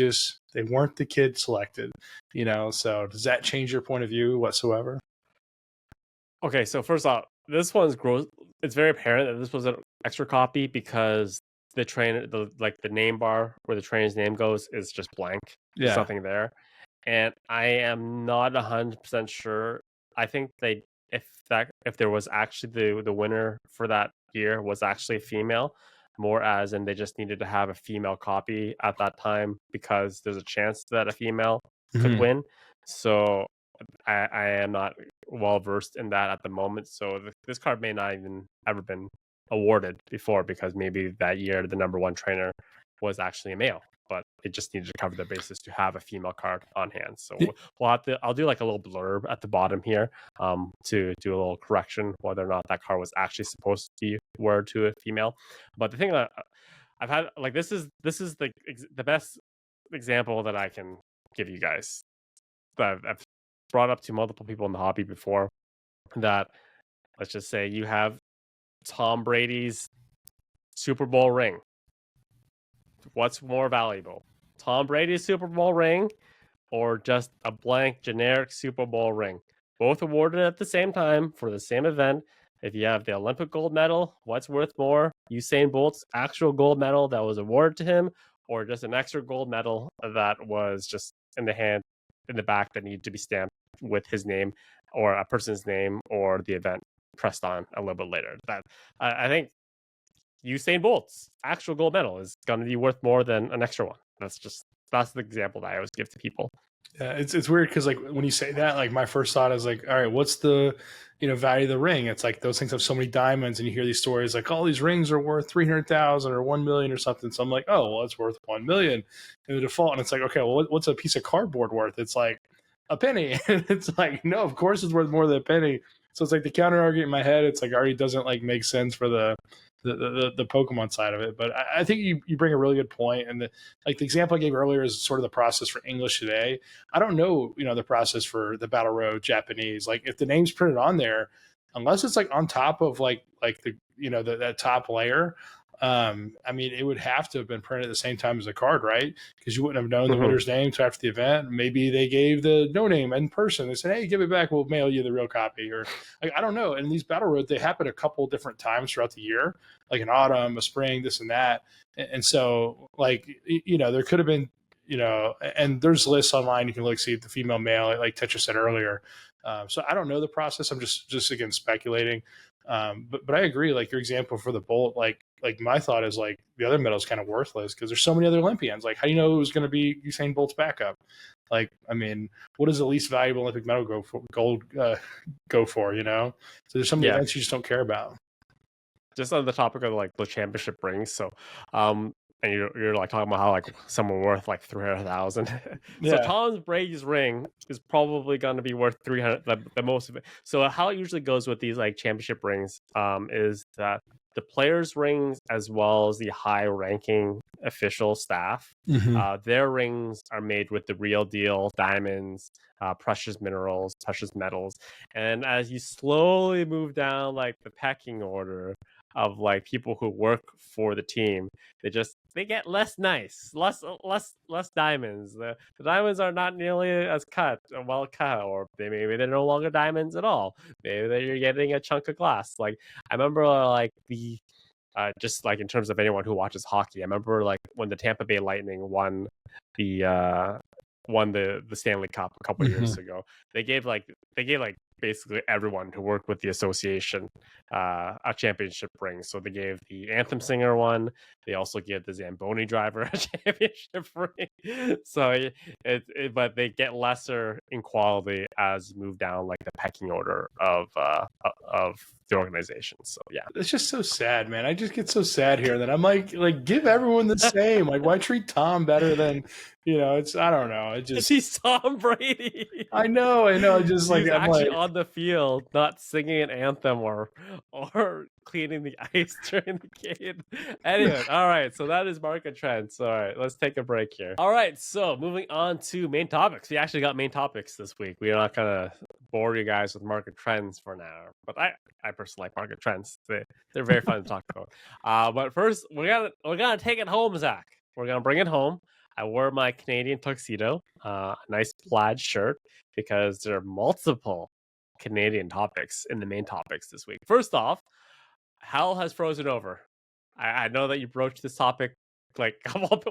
weren't the kid selected, so does that change your point of view whatsoever? Okay, so first off, this one's gross. It's very apparent that this was an extra copy because the trainer, the name bar where the trainer's name goes is just blank. Yeah. There's nothing there. And I am not 100% sure. I think if there was actually the winner for that year was actually a female, more as in they just needed to have a female copy at that time because there's a chance that a female could win. So I am not well versed in that at the moment. So this card may not even ever been awarded before because maybe that year the number one trainer was actually a male, but it just needed to cover the basis to have a female card on hand. So I'll do like a little blurb at the bottom here to do a little correction whether or not that card was actually supposed to be awarded to a female. But the thing that I've had, like, this is the best example that I can give you guys that I've brought up to multiple people in the hobby before, that let's just say you have Tom Brady's Super Bowl ring. What's more valuable, Tom Brady's Super Bowl ring or just a blank generic Super Bowl ring? Both awarded at the same time for the same event. If you have the Olympic gold medal, what's worth more, Usain Bolt's actual gold medal that was awarded to him, or just an extra gold medal that was just in the back that needed to be stamped with his name or a person's name or the event pressed on a little bit later? That I think Usain Bolt's actual gold medal is going to be worth more than an extra one. That's the example that I always give to people. Yeah, it's weird because like when you say that, like my first thought is like, all right, what's the value of the ring? It's like those things have so many diamonds, and you hear these stories like all these rings are worth 300,000 or 1 million or something. So I'm like, oh well, it's worth 1 million in the default, and it's like, okay, well, what's a piece of cardboard worth? It's like a penny, and it's like, no, of course it's worth more than a penny. So it's like the counter argument in my head. It's like already doesn't like make sense for the Pokemon side of it. But I think you bring a really good point. And the example I gave earlier is sort of the process for English today. I don't know, the process for the Battle Road Japanese. Like if the name's printed on there, unless it's like on top of like the, that top layer, I mean, it would have to have been printed at the same time as the card, right? Because you wouldn't have known the winner's name until after the event. Maybe they gave the no name in person. They said, hey, give it back. We'll mail you the real copy. Or like, I don't know. And these Battle Road, they happen a couple different times throughout the year, like an autumn, a spring, this and that. And so like, there could have been, and there's lists online. You can look, see the female, male, like Tetra said earlier. So I don't know the process. I'm just again speculating. But I agree. Like your example for the Bolt, like my thought is like the other medal is kind of worthless because there's so many other Olympians. Like how do you know who's going to be Usain Bolt's backup? Like I mean, what does the least valuable Olympic medal go for? Gold go for? You know? So there's so many events you just don't care about. Just on the topic of like the championship rings, so and you're like talking about how like someone worth like 300,000. So Yeah. Tom Brady's ring is probably going to be worth 300, the most of it. So how it usually goes with these like championship rings is that the players' rings as well as the high ranking official staff, their rings are made with the real deal diamonds, precious minerals, precious metals. And as you slowly move down like the pecking order of like people who work for the team, they get less nice, less diamonds. The diamonds are not nearly as well cut, or maybe they're no longer diamonds at all. Maybe you're getting a chunk of glass. Like I remember like the just like in terms of anyone who watches hockey, I remember like when the Tampa Bay Lightning the won the Stanley Cup a couple years ago. They gave like basically everyone who worked with the association a championship ring. So they gave the anthem singer one. They also gave the Zamboni driver a championship ring. So but they get lesser in quality as you move down like the pecking order of the organization. So yeah, it's just so sad, man. I just get so sad here that I'm like give everyone the same. Like why treat Tom better than it's I don't know. It just he's Tom Brady. I know. Just like he's I'm actually like on the field, not singing an anthem or cleaning the ice during the game. Anyway, all right. So that is market trends. All right, let's take a break here. All right. So moving on to main topics. We actually got main topics this week. We're not gonna bore you guys with market trends for now, but I personally like market trends. They're very fun to talk about. But first, we're gonna take it home, Zach. We're gonna bring it home. I wore my Canadian tuxedo, a nice plaid shirt, because there are multiple Canadian topics in the main topics this week. First off, hell has frozen over. I know that you broached this topic like a couple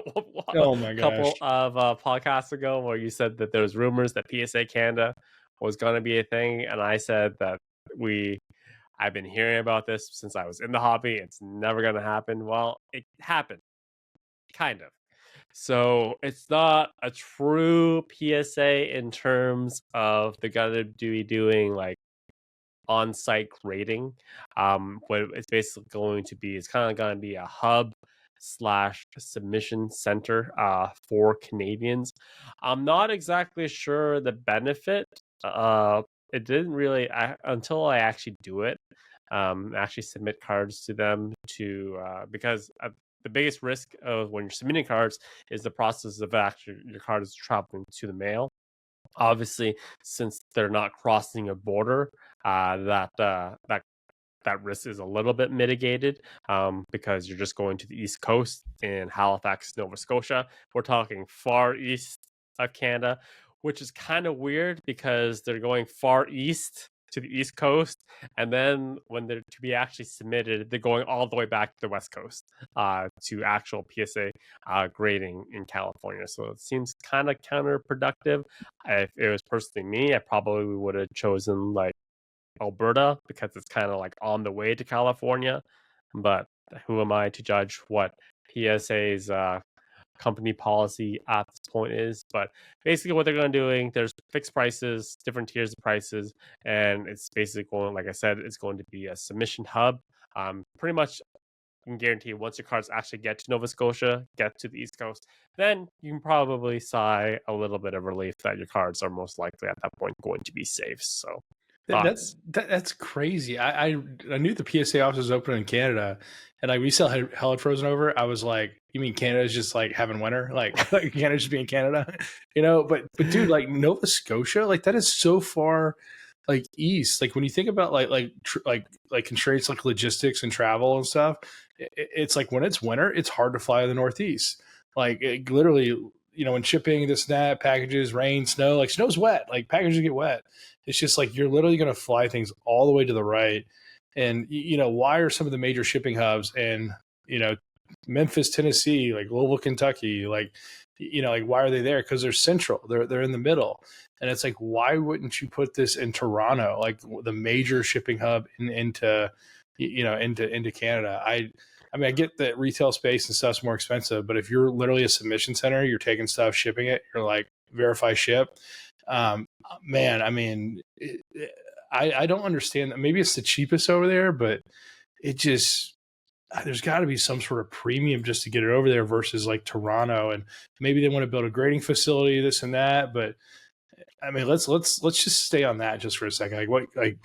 of podcasts ago, where you said that there was rumors that PSA Canada was going to be a thing, and I said that I've been hearing about this since I was in the hobby. It's never going to happen. Well, it happened, kind of. So it's not a true PSA in terms of they're gonna be doing like on-site grading. What it's basically going to be, it's kind of going to be a hub slash submission center for Canadians. I'm not exactly sure the benefit. It didn't really until I actually do it. Actually submit cards to them because the biggest risk of when you're submitting cards is the process of actually your card is traveling to the mail. Obviously, since they're not crossing a border, that risk is a little bit mitigated because you're just going to the East Coast in Halifax, Nova Scotia. We're talking far east of Canada, which is kind of weird because they're going far east to the East Coast, and then when they're to be actually submitted, they're going all the way back to the West Coast to actual PSA grading in California. So it seems kind of counterproductive. If it was personally me, I probably would have chosen like Alberta because it's kind of like on the way to California. But who am I to judge what PSA's company policy at this point is? But basically what they're going to doing, there's fixed prices, different tiers of prices, and it's basically going, like I said, it's going to be a submission hub. Pretty much you can guarantee once your cards actually get to Nova Scotia, get to the East Coast, then you can probably sigh a little bit of relief that your cards are most likely at that point going to be safe. So that's crazy. I knew the PSA office was open in Canada, and like we still had hell had frozen over. I was like, you mean Canada's just like having winter, like Canada's just being Canada, But dude, like Nova Scotia, like that is so far like east. Like when you think about like constraints like logistics and travel and stuff, it's like when it's winter, it's hard to fly to the Northeast. Like it literally, when shipping this and that, packages, rain, snow, like snow's wet, like packages get wet. It's just like you're literally going to fly things all the way to the right. And, why are some of the major shipping hubs in, Memphis, Tennessee, like Louisville, Kentucky, like, like why are they there? Because they're central. They're in the middle. And it's like, why wouldn't you put this in Toronto, like the major shipping hub into Canada? I mean, I get that retail space and stuff's more expensive, but if you're literally a submission center, you're taking stuff, shipping it, you're like verify ship. Man, I mean, I don't understand that. Maybe it's the cheapest over there, but it just, there's got to be some sort of premium just to get it over there versus like Toronto. And maybe they want to build a grading facility, this and that. But I mean, let's just stay on that just for a second. Like, what, like,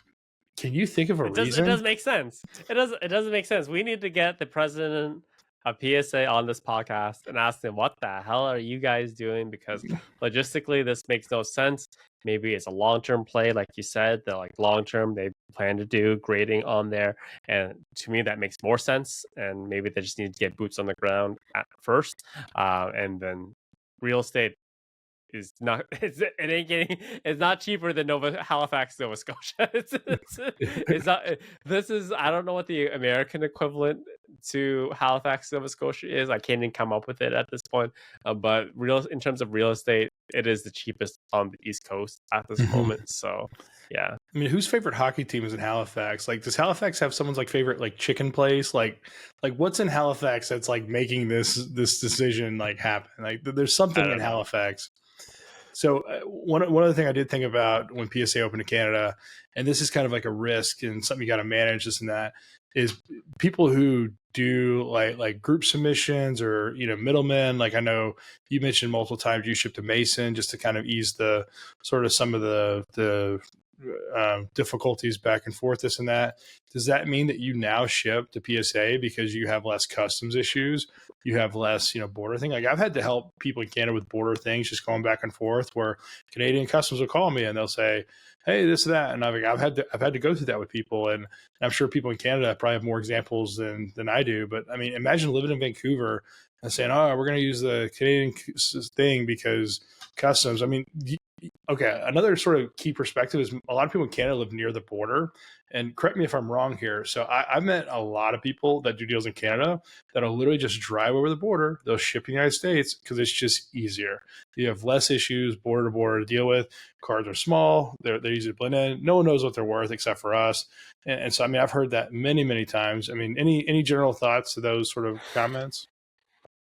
can you think of a reason? It does make sense. It doesn't make sense. We need to get the president of PSA on this podcast and ask them, what the hell are you guys doing? Because logistically, this makes no sense. Maybe it's a long-term play, like you said, that like long-term they plan to do grading on there. And to me, that makes more sense. And maybe they just need to get boots on the ground at first. And then real estate is not it's not cheaper than Halifax, Nova Scotia. It's not. This is, I don't know what the American equivalent to Halifax, Nova Scotia is. I can't even come up with it at this point. But in terms of real estate, it is the cheapest on the East Coast at this moment. So yeah. I mean, whose favorite hockey team is in Halifax? Like, does Halifax have someone's like favorite like chicken place? Like what's in Halifax that's like making this decision like happen? Like, there's something in Halifax. So one other thing I did think about when PSA opened to Canada, and this is kind of like a risk and something you got to manage, this and that, is people who do like group submissions or middlemen. Like I know you mentioned multiple times you shipped to Mason just to kind of ease the sort of some of the difficulties back and forth, this and that. Does that mean that you now ship to PSA because you have less customs issues? You have less, border thing. Like I've had to help people in Canada with border things, just going back and forth, where Canadian customs will call me and they'll say, "Hey, this or that," and I've had to go through that with people, and I'm sure people in Canada probably have more examples than I do. But I mean, imagine living in Vancouver and saying, "Oh, we're going to use the Canadian thing because customs." I mean, okay, another sort of key perspective is a lot of people in Canada live near the border. And correct me if I'm wrong here. So I've met a lot of people that do deals in Canada that'll literally just drive over the border. They'll ship in the United States because it's just easier. You have less issues border to border to deal with. Cards are small. They're easy to blend in. No one knows what they're worth except for us. And so, I mean, I've heard that many, many times. I mean, any general thoughts to those sort of comments?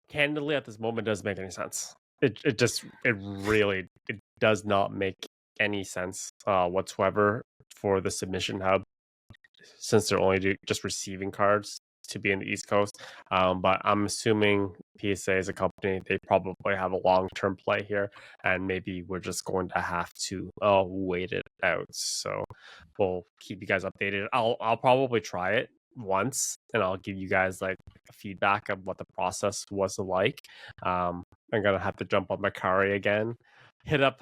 Candidly, at this moment, doesn't make any sense. It really does not make any sense whatsoever for the submission hub, since they're only just receiving cards to be in the East Coast. But I'm assuming PSA as a company, they probably have a long-term play here, and maybe we're just going to have to wait it out. So we'll keep you guys updated. I'll probably try it once, and I'll give you guys like feedback of what the process was like. I'm gonna have to jump on Macari again, hit up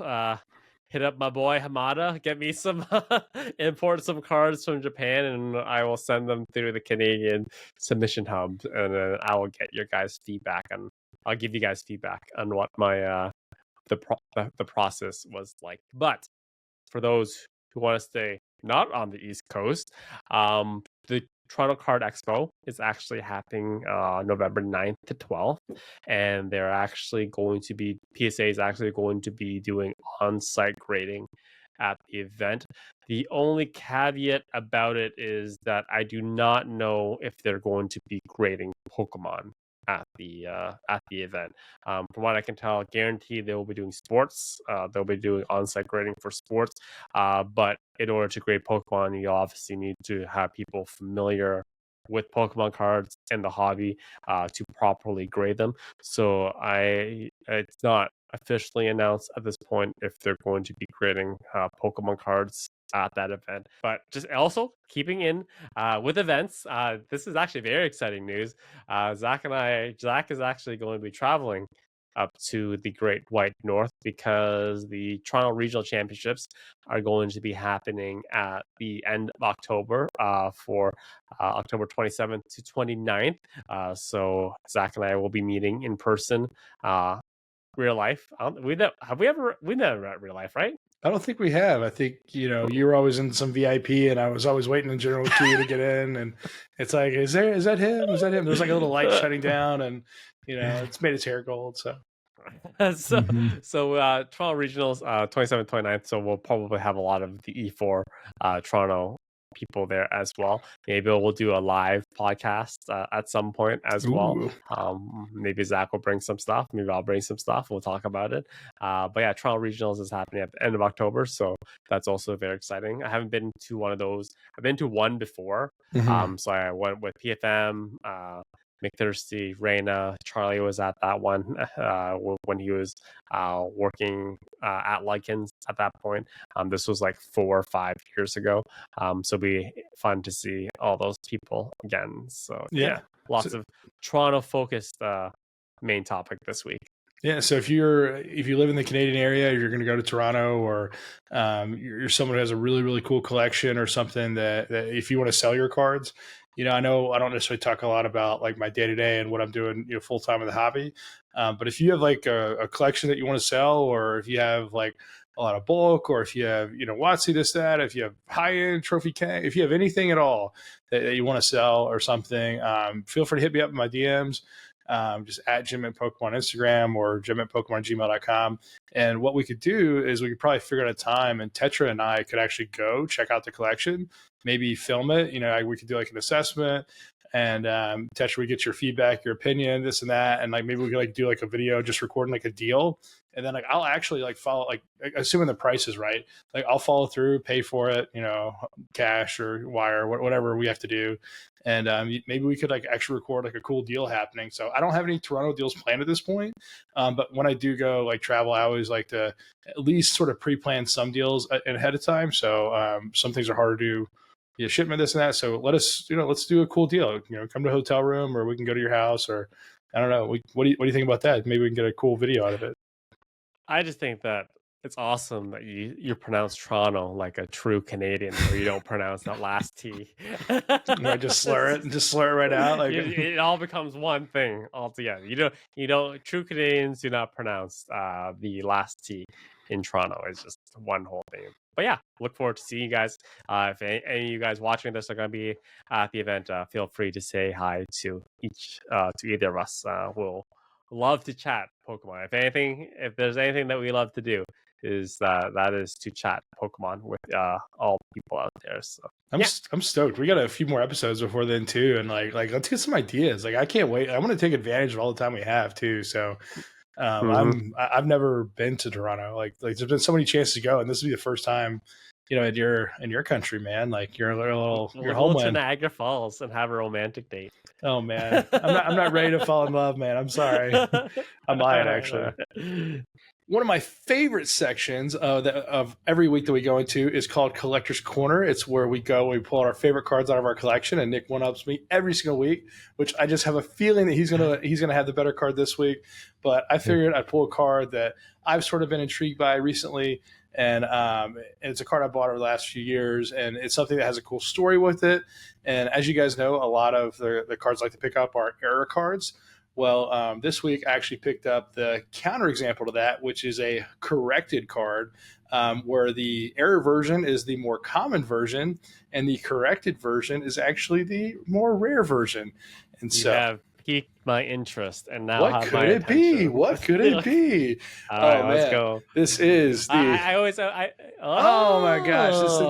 my boy Hamada, get me some import some cards from Japan, and I will send them through the Canadian submission hub, and then I will get your guys' feedback, and I'll give you guys feedback on what my the process was like. But for those who want to stay not on the East Coast, the Toronto Card Expo is actually happening November 9th to 12th, and they're actually going to be, PSA is actually going to be doing on-site grading at the event. The only caveat about it is that I do not know if they're going to be grading Pokemon at the event. From what I can tell, guaranteed they will be doing sports. They'll be doing on-site grading for sports. But in order to grade Pokemon, you obviously need to have people familiar with Pokemon cards and the hobby to properly grade them. So it's not officially announced at this point if they're going to be grading Pokemon cards at that event. But just also keeping in with events, this is actually very exciting news. Zach is actually going to be traveling up to the Great White North because the Toronto Regional Championships are going to be happening at the end of October for October 27th to 29th. So Zach and I will be meeting in person, real life. We never met real life, right? I don't think we have. I think, you were always in some VIP and I was always waiting in general queue to get in. And it's like, is that him? Is that him? There's like a little light shutting down and, it's made his hair gold. So so Mhm. Toronto Regionals, 27th, 29th. So we'll probably have a lot of the E4 Toronto people there as well. Maybe we'll do a live podcast at some point as well. Ooh. Maybe Zach will bring some stuff. Maybe I'll bring some stuff. We'll talk about it. But yeah, Toronto Regionals is happening at the end of October, so that's also very exciting. I haven't been to one of those. I've been to one before. Mhm. So I went with PFM. McThirsty, Reina, Charlie was at that one when he was working at Lycans at that point. This was like 4 or 5 years ago. So it'll be fun to see all those people again. So yeah, lots So, of Toronto focused main topic this week. yeah. So if you live in the Canadian area, you're going to go to Toronto, or you're someone who has a really really cool collection or something that if you want to sell your cards, I know I don't necessarily talk a lot about like my day to day and what I'm doing, full time in the hobby. But if you have like a collection that you want to sell, or if you have like a lot of bulk, or if you have WotC this that, if you have high end trophy K, if you have anything at all that you want to sell or something, feel free to hit me up in my DMs. Just at Jim at Pokemon Instagram or Jim at PokemonGmail.com. And what we could do is we could probably figure out a time, and Tetra and I could actually go check out the collection, maybe film it. We could do like an assessment, and Tetra, we get your feedback, your opinion, this and that, and like maybe we could like do like a video, just recording like a deal. And then like I'll actually like follow, like assuming the price is right, like I'll follow through, pay for it, cash or wire, whatever we have to do. And maybe we could like actually record like a cool deal happening. So I don't have any Toronto deals planned at this point, but when I do go like travel, I always like to at least sort of pre-plan some deals ahead of time. So some things are harder to do, shipment, this and that. So let's do a cool deal. Come to a hotel room, or we can go to your house, or I don't know. What do you think about that? Maybe we can get a cool video out of it. I just think that it's awesome that you pronounce Toronto like a true Canadian, where you don't pronounce that last T. Or just slur it and just slur it right out. Like it all becomes one thing altogether. You don't. True Canadians do not pronounce the last T in Toronto. It's just one whole thing. But yeah, look forward to seeing you guys. If any of you guys watching this are going to be at the event, feel free to say hi to either of us. We'll love to chat Pokemon. If there's anything that we love to do, is that is to chat Pokemon with all people out there. So I'm stoked. We got a few more episodes before then too, and like let's get some ideas. Like I can't wait. I want to take advantage of all the time we have too. So I've never been to Toronto. Like there's been so many chances to go, and this will be the first time, in your country, man. Like your we'll go to homeland. Niagara Falls and have a romantic date. Oh man, I'm not ready to fall in love, man. I'm sorry. I'm lying, actually. One of my favorite sections of every week that we go into is called Collector's Corner. It's where we pull out our favorite cards out of our collection, and Nick one-ups me every single week, which I just have a feeling that he's gonna have the better card this week. But I figured I'd pull a card that I've sort of been intrigued by recently, and it's a card I bought over the last few years, and it's something that has a cool story with it. And as you guys know, a lot of the cards I like to pick up are error cards. Well, this week I actually picked up the counterexample to that, which is a corrected card, where the error version is the more common version, and the corrected version is actually the more rare version. And you so, have piqued my interest, and now what could it be? What could it be? All right, let's go. This is the. Oh my gosh! This is the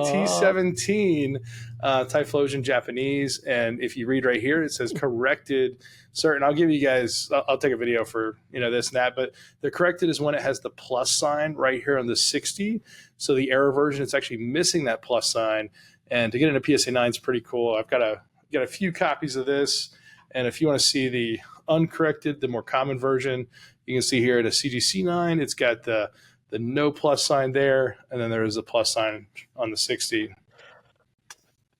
T17 Typhlosion Japanese, and if you read right here, it says corrected. Certain. I'll give you guys. I'll take a video for this and that, but the corrected is when it has the plus sign right here on the 60. So the error version, it's actually missing that plus sign, and to get into PSA 9 is pretty cool. I've got a few copies of this. And if you want to see the uncorrected, the more common version, you can see here at a CGC 9, it's got the no plus sign there, and then there is a plus sign on the 60.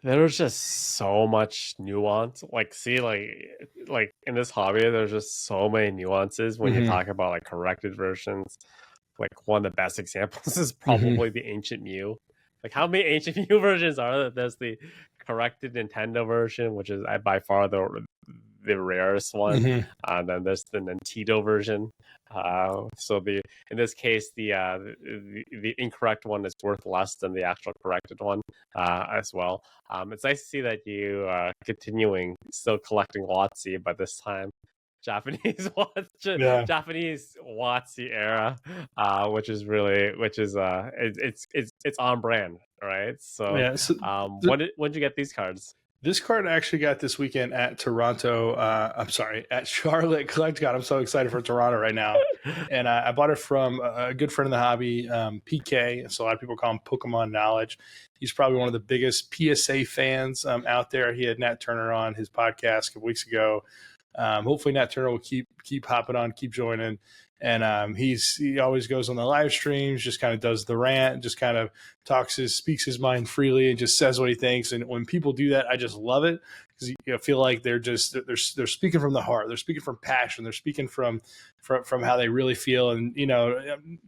There's just so much nuance. Like in this hobby, there's just so many nuances when you talk about like corrected versions. Like one of the best examples is probably the Ancient Mew. Like how many Ancient Mew versions are there? There's the corrected Nintendo version, which is by far the rarest one. And then there's the Nintendo version. In this case, the incorrect one is worth less than the actual corrected one as well. It's nice to see that you are continuing still collecting WotC, but this time Japanese Yeah. Japanese WotC era, it's on brand, right? So, Yeah. So when did you get these cards? this card I actually got this weekend at Toronto. I'm sorry, at Charlotte Collectacon. I'm so excited for Toronto right now. And I bought it from a good friend of the hobby, PK. So a lot of people call him Pokemon Knowledge. He's probably one of the biggest PSA fans out there. He had Nat Turner on his podcast a couple weeks ago. Hopefully Nat Turner will keep hopping on, keep joining. And he always goes on the live streams, just kind of does the rant, just kind of speaks his mind freely, and just says what he thinks. And when people do that, I just love it, because you feel like they're speaking from the heart, they're speaking from passion, they're speaking from how they really feel. And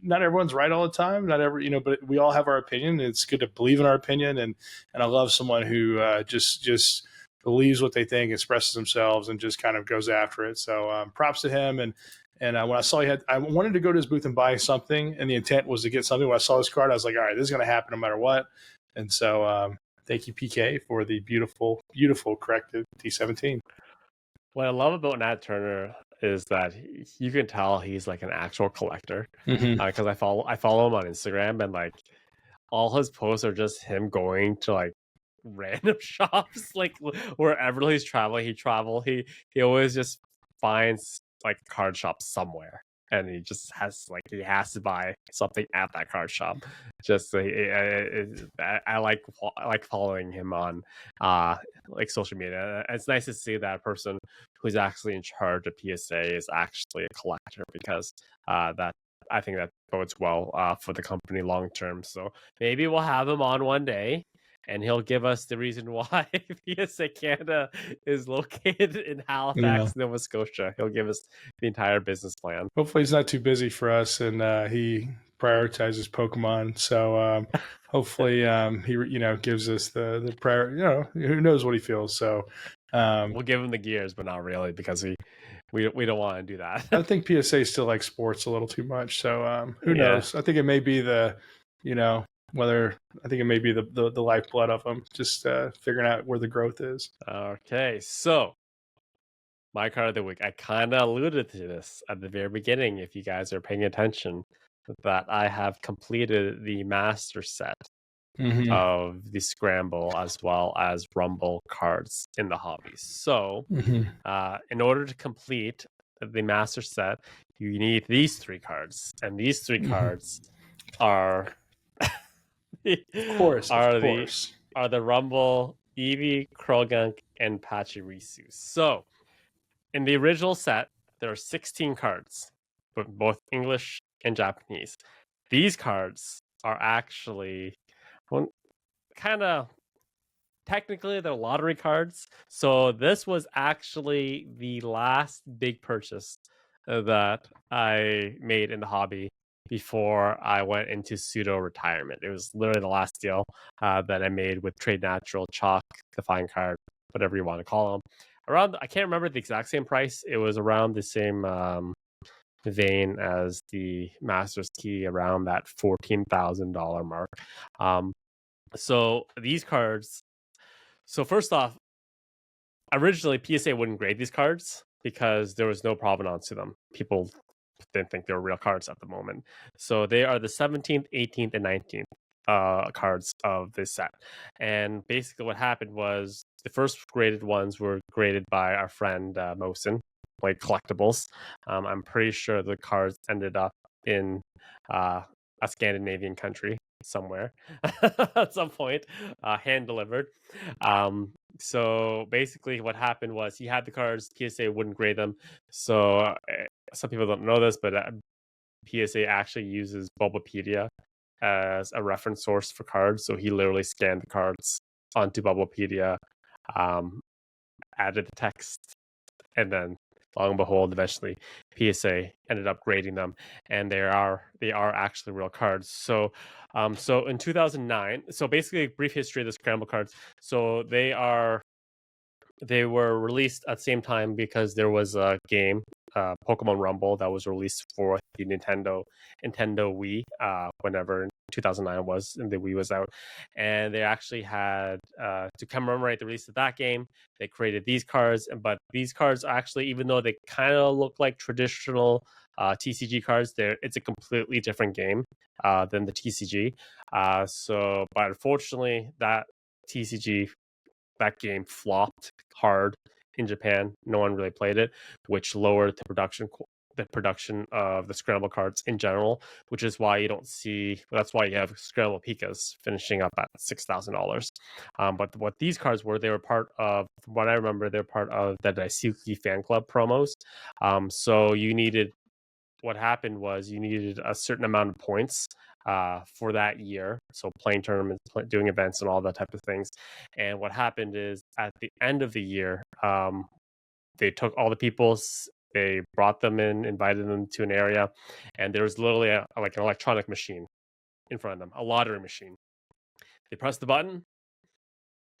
not everyone's right all the time, but we all have our opinion. It's good to believe in our opinion, and I love someone who just believes what they think, expresses themselves, and just kind of goes after it. So props to him. And when I saw I wanted to go to his booth and buy something, and the intent was to get something. When I saw this card, I was like, all right, this is going to happen no matter what. And so thank you, PK, for the beautiful, beautiful corrected T17. What I love about Nat Turner is that you can tell he's like an actual collector, because I follow him on Instagram, and like all his posts are just him going to like random shops, like wherever he's traveling. He always just finds like card shop somewhere, and he has to buy something at that card shop. Just I like following him on like social media. It's nice to see that person who's actually in charge of PSA is actually a collector, because that I think that bodes well for the company long term. So maybe we'll have him on one day, and he'll give us the reason why PSA Canada is located in Halifax, Nova Scotia. He'll give us the entire business plan. Hopefully he's not too busy for us, and he prioritizes Pokemon. So hopefully he gives us the prior. Who knows what he feels. So we'll give him the gears, but not really, because we don't want to do that. I think PSA still likes sports a little too much. So who knows? I think it may be the lifeblood of them, just figuring out where the growth is. Okay, so my card of the week. I kind of alluded to this at the very beginning, if you guys are paying attention, that I have completed the master set of the Scramble as well as Rumble cards in the hobby. So in order to complete the master set, you need these 3 cards, and these 3 cards are of course the Rumble, Eevee, Krogunk, and Pachirisu. So in the original set, there are 16 cards, but both English and Japanese. These cards are actually technically they're lottery cards. So this was actually the last big purchase that I made in the hobby before I went into pseudo retirement. It was literally the last deal that I made with Trade Natural, Chalk, Define Card, whatever you want to call them. I can't remember the exact same price. It was around the same vein as the Master's Key, around that $14,000 mark. So these cards. So first off, originally PSA wouldn't grade these cards because there was no provenance to them. People didn't think they were real cards at the moment. So they are the 17th, 18th, and 19th cards of this set. And basically what happened was the first graded ones were graded by our friend Mosin, like Collectibles. I'm pretty sure the cards ended up in a Scandinavian country somewhere at some point, hand delivered. So basically what happened was he had the cards, PSA wouldn't grade them. So some people don't know this, but PSA actually uses Bulbapedia as a reference source for cards. So he literally scanned the cards onto Bulbapedia, added the text, and then long and behold, eventually PSA ended up grading them, and they are actually real cards. So in 2009, so basically a brief history of the Scramble cards. So they were released at the same time because there was a game, Pokemon Rumble, that was released for the Nintendo Wii whenever 2009 was, and the Wii was out, and they actually had to commemorate the release of that game, they created these cards. But these cards actually, even though they kind of look like traditional TCG cards, it's a completely different game than the TCG. But unfortunately, TCG that game flopped hard in Japan. No one really played it, which lowered the production of the Scramble cards in general, which is why you don't see. That's why you have Scramble Pikas finishing up at $6,000. But what these cards were, they were part of, from what I remember, they're part of the Daisuke fan club promos. So what happened was you needed a certain amount of points for that year. So playing tournaments, doing events, and all that type of things. And what happened is at the end of the year, they took all the peoples, they brought them in, invited them to an area, and there was literally like an electronic machine in front of them, a lottery machine. They press the button,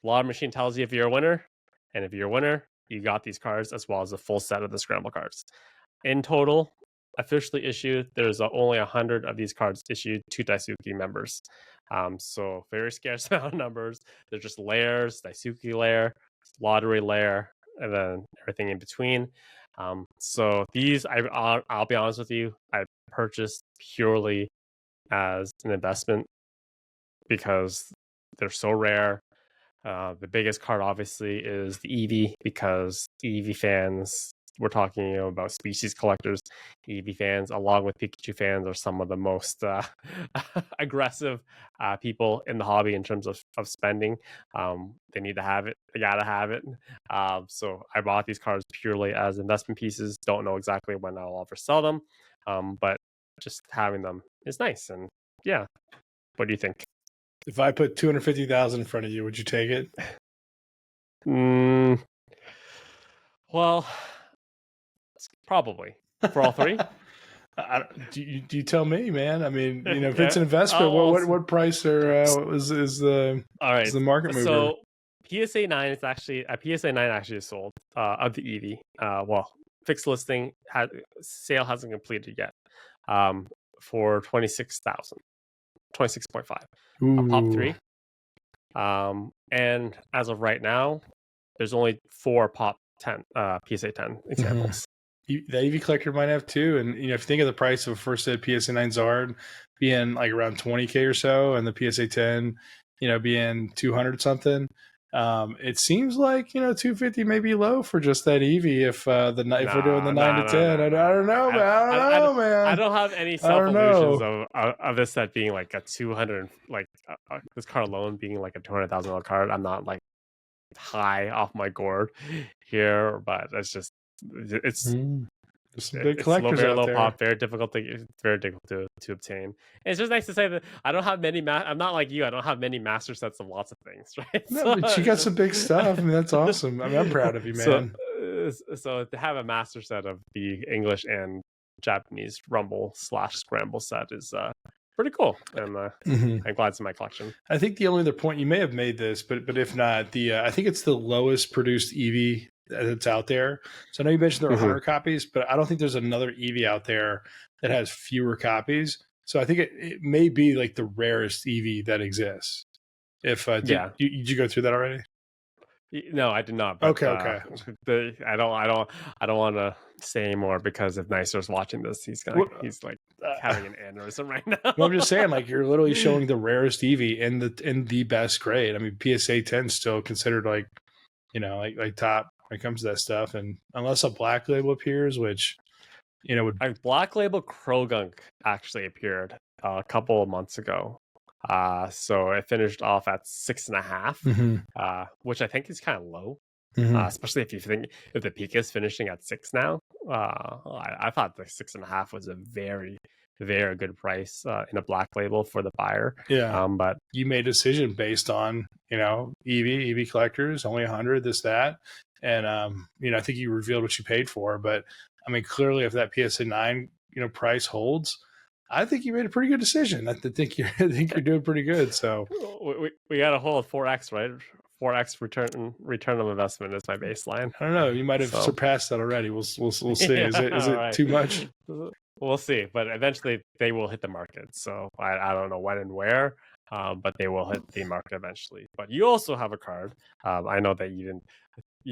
lottery machine tells you if you're a winner, and if you're a winner, you got these cards as well as a full set of the Scramble cards. In total, officially issued, there's only 100 of these cards issued to Daisuke members. So very scarce amount of numbers. They're just layers, Daisuke layer, lottery layer, and then everything in between. So these, I'll be honest with you, I purchased purely as an investment because they're so rare. The biggest card obviously is the Eevee, because Eevee fans, we're talking about species collectors, Eevee fans along with Pikachu fans are some of the most aggressive people in the hobby in terms of spending. They need to have it, they gotta have it. So I bought these cards purely as investment pieces. Don't know exactly when I'll ever sell them, but just having them is nice. And yeah, what do you think? If I put 250,000 in front of you, would you take it? Well, probably for all three. Do you tell me, man? I mean, if it's an investment, what price is the market mover? So PSA 9 is actually PSA 9 actually is sold of the Eevee. Well, fixed listing sale hasn't completed yet. For 26,000, 26.5. A pop 3. And as of right now, there's only 4 pop 10 PSA 10 examples. The Eevee collector might have 2, and if you think of the price of a first set PSA 9 Zard being like around 20K or so, and the PSA 10 being 200 something, it seems like 250 may be low for just that Eevee if we're doing the 9 to 10. I don't know, man. I don't know, man. I don't have any self illusions of this set being like a 200, like this card alone being like a $200,000 card. I'm not like high off my gourd here, but it's some big collectors very out low there. pop, very difficult to obtain. And it's just nice to say that I don't have many. I'm not like you. I don't have many master sets of lots of things, right? No, but you got some big stuff. I mean, that's awesome. I mean, I'm proud of you, man. So to have a master set of the English and Japanese Rumble / Scramble set is pretty cool, and I'm glad it's in my collection. I think the only other point, you may have made this, but if not, I think it's the lowest produced Eevee that's out there. So I know you mentioned there are 100 copies, but I don't think there's another Eevee out there that has fewer copies. So I think it may be like the rarest Eevee that exists. If did you go through that already? No, I did not. But, okay. I don't want to say anymore, because if Nicer's watching this, he's like having an aneurysm right now. Well, I'm just saying, like, you're literally showing the rarest Eevee in the best grade. I mean, PSA 10 is still considered like top when it comes to that stuff, and unless a black label appears, which would Black Label Krogunk actually appeared a couple of months ago. So it finished off at 6.5, which I think is kind of low, especially if the Pika is finishing at 6 now. I thought the 6.5 was a very, very good price in a black label for the buyer. Yeah. But you made a decision based on Eevee collectors, only 100, this, that, and I think you revealed what you paid for. But I mean, clearly, if that PSA 9 price holds, I think you made a pretty good decision. I think you're doing pretty good. So we got a hold 4x, right? 4x return of investment is my baseline. I don't know. You might have surpassed that already. We'll see. Is it right. too much? we'll see. But eventually, they will hit the market. So I don't know when and where, but they will hit the market eventually. But you also have a card. I know that you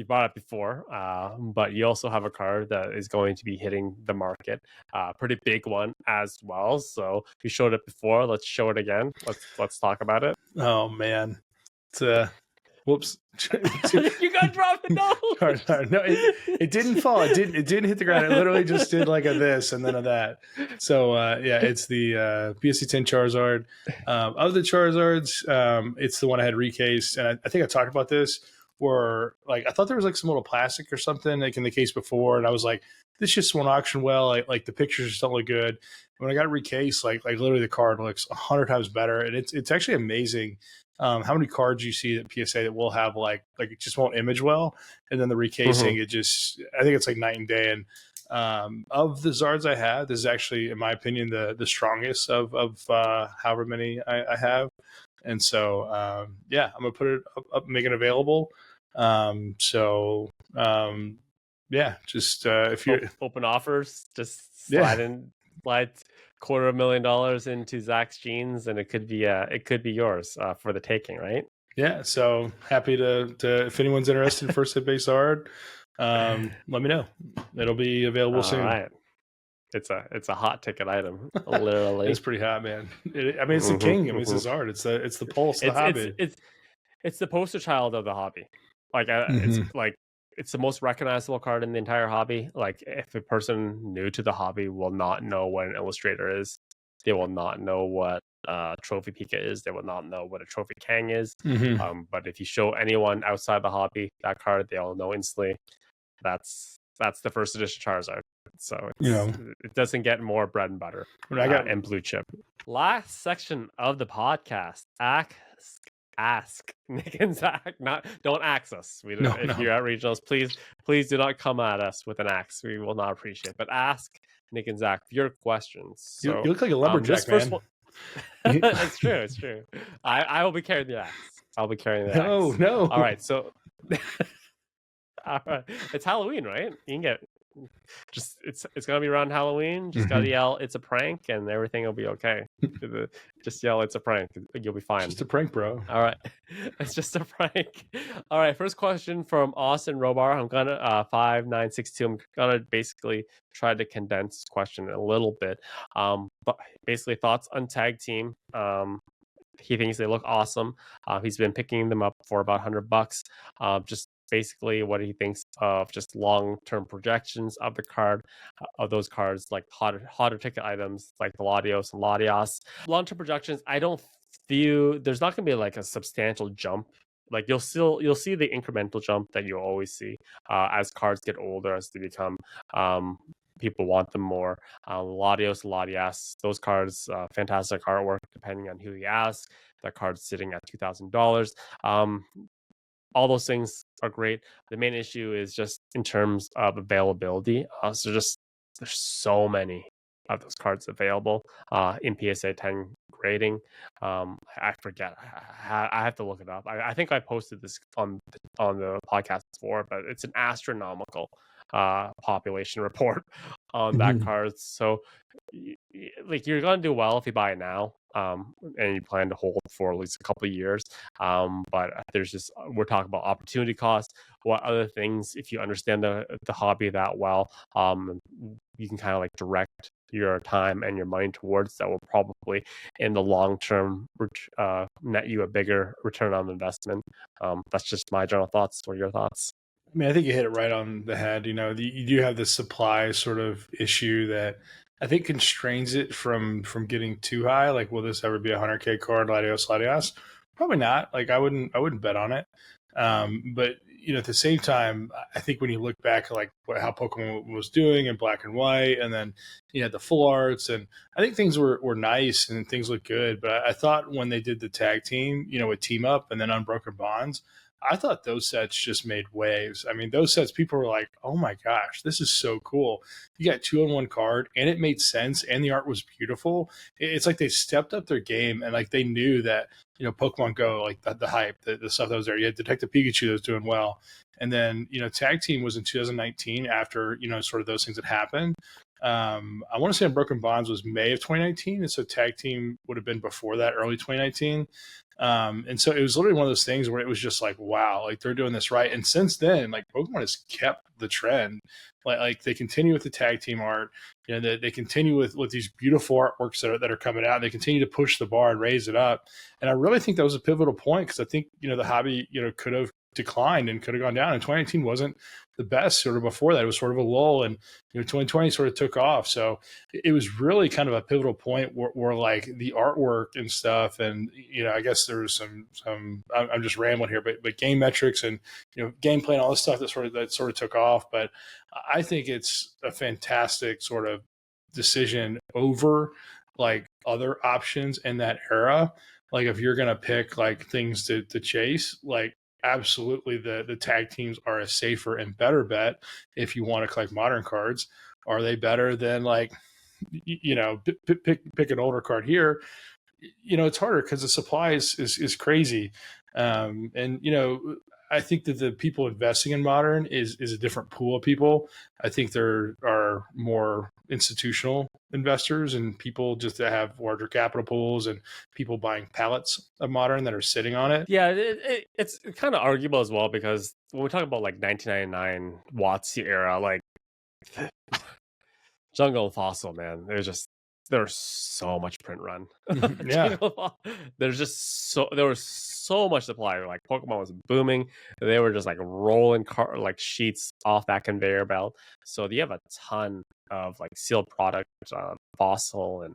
bought it before, but you also have a card that is going to be hitting the market, pretty big one as well. So you showed it before. Let's show it again. Let's talk about it. Oh man, it's whoops. You got dropped. No, Sorry. No, it didn't fall. It didn't hit the ground. It literally just did like a this and then a that. So yeah, it's the PSA 10 Charizard. Of the Charizards, it's the one I had recased, and I think I talked about this. Where like I thought there was like some little plastic or something like in the case before, and I was like, this just won't auction well. Like the pictures just don't look good. And when I got it recased, like literally the card looks 100 times better, and it's actually amazing. How many cards you see at PSA that will have like it just won't image well, and then the recasing, it just I think it's like night and day. And of the Zards I have, this is actually, in my opinion, the strongest of however many I have. And so yeah, I'm gonna put it up, make it available. Yeah, just if you open offers, just slide $250,000 into Zach's jeans, and it could be yours for the taking, right? Yeah, so happy to if anyone's interested in first hit base art, let me know. It'll be available soon. All right. It's a hot ticket item, literally. It's pretty hot, man. I mean, it's the king. I mean, it's his art. It's the pulse of the hobby. It's the poster child of the hobby. Like it's the most recognizable card in the entire hobby. Like if a person new to the hobby will not know what an Illustrator is, they will not know what Trophy Pika is. They will not know what a Trophy Kang is. But if you show anyone outside the hobby that card, they all know instantly. That's the first edition Charizard. So it doesn't get more bread and butter and blue chip. Last section of the podcast. Ask Nick and Zach. Don't ax us. We don't. If you're at regionals, please do not come at us with an axe. We will not appreciate. But ask Nick and Zach your questions. So, you look like a lumberjack, man. It's true. It's true. I will be carrying the axe. I'll be carrying the axe. No. All right. So. All right. It's Halloween, right? You can get it's gonna be around Halloween. Just gotta yell it's a prank and everything will be okay. Just yell it's a prank, you'll be fine. Just a prank, bro. All right. It's just a prank. All right, first question from Austin Robar. I'm gonna 5962. I'm gonna basically try to condense this question a little bit. But basically thoughts on tag team. He thinks they look awesome. He's been picking them up for about $100. Just basically what he thinks of just long-term projections of the card, of those cards, like hotter ticket items like the Latios and Latias. Long-term projections, I don't view there's not going to be like a substantial jump. Like you'll see the incremental jump that you always see as cards get older, as they become people want them more. Latios, Latias, those cards, fantastic artwork depending on who you ask. That card's sitting at $2,000. All those things are great. The main issue is just in terms of availability. So just there's so many of those cards available in PSA 10 grading. I forget. I have to look it up. I think I posted this on the podcast before, but it's an astronomical population report on that card. So like you're gonna do well if you buy it now, and you plan to hold for at least a couple of years. But there's just we're talking about opportunity cost. What other things, if you understand the hobby that well, you can kind of like direct your time and your money towards that will probably in the long term net you a bigger return on investment. That's just my general thoughts. What are your thoughts? I mean, I think you hit it right on the head. You do have this supply sort of issue that I think constrains it from getting too high. Like, will this ever be a 100K card, Latios? Probably not. Like, I wouldn't bet on it. But at the same time, I think when you look back at like how Pokemon was doing in Black and White, and then you had the full arts, and I think things were nice and things looked good. But I thought when they did the tag team, with Team Up and then Unbroken Bonds, I thought those sets just made waves. I mean, those sets, people were like, oh my gosh, this is so cool. You got 2-in-1 card and it made sense and the art was beautiful. It's like they stepped up their game and like they knew that, Pokemon Go, like the hype, the stuff that was there. You had Detective Pikachu that was doing well. And then, tag team was in 2019 after, sort of those things that happened. I want to say Unbroken Bonds was May of 2019. And so tag team would have been before that, early 2019. And so it was literally one of those things where it was just like, wow, like they're doing this right. And since then, like Pokemon has kept the trend. Like they continue with the tag team art, they continue with these beautiful artworks that are coming out. They continue to push the bar and raise it up. And I really think that was a pivotal point, because I think, the hobby, could have declined and could have gone down. And 2019 wasn't the best. Sort of before that, it was sort of a lull, and 2020 sort of took off. So it was really kind of a pivotal point where like the artwork and stuff, and I guess there was some I'm just rambling here, but game metrics and gameplay and all this stuff that sort of took off. But I think it's a fantastic sort of decision over like other options in that era. Like if you're gonna pick like things to chase, like absolutely the tag teams are a safer and better bet if you want to collect modern cards. Are they better than like pick an older card here? It's harder because the supply is crazy. And I think that the people investing in modern is a different pool of people. I think there are more institutional investors and people just that have larger capital pools, and people buying pallets of modern that are sitting on it. Yeah, it's kind of arguable as well, because when we talk about like 1999 WotC era, like Jungle and Fossil, man, there's so much print run. Yeah. There was so much supply. Like Pokemon was booming. They were just like rolling like sheets off that conveyor belt. So you have a ton of like sealed product, Fossil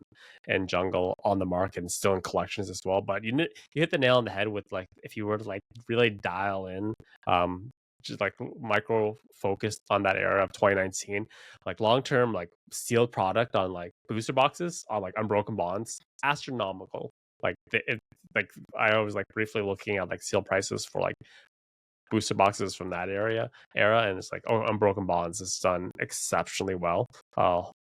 and Jungle on the market, and still in collections as well. But you hit the nail on the head with like, if you were to like really dial in, just like micro focused on that era of 2019, like long term, like sealed product on like booster boxes on like Unbroken Bonds, astronomical. Like like I was like briefly looking at like sealed prices for like booster boxes from that era, and it's like, oh, Unbroken Bonds has done exceptionally well,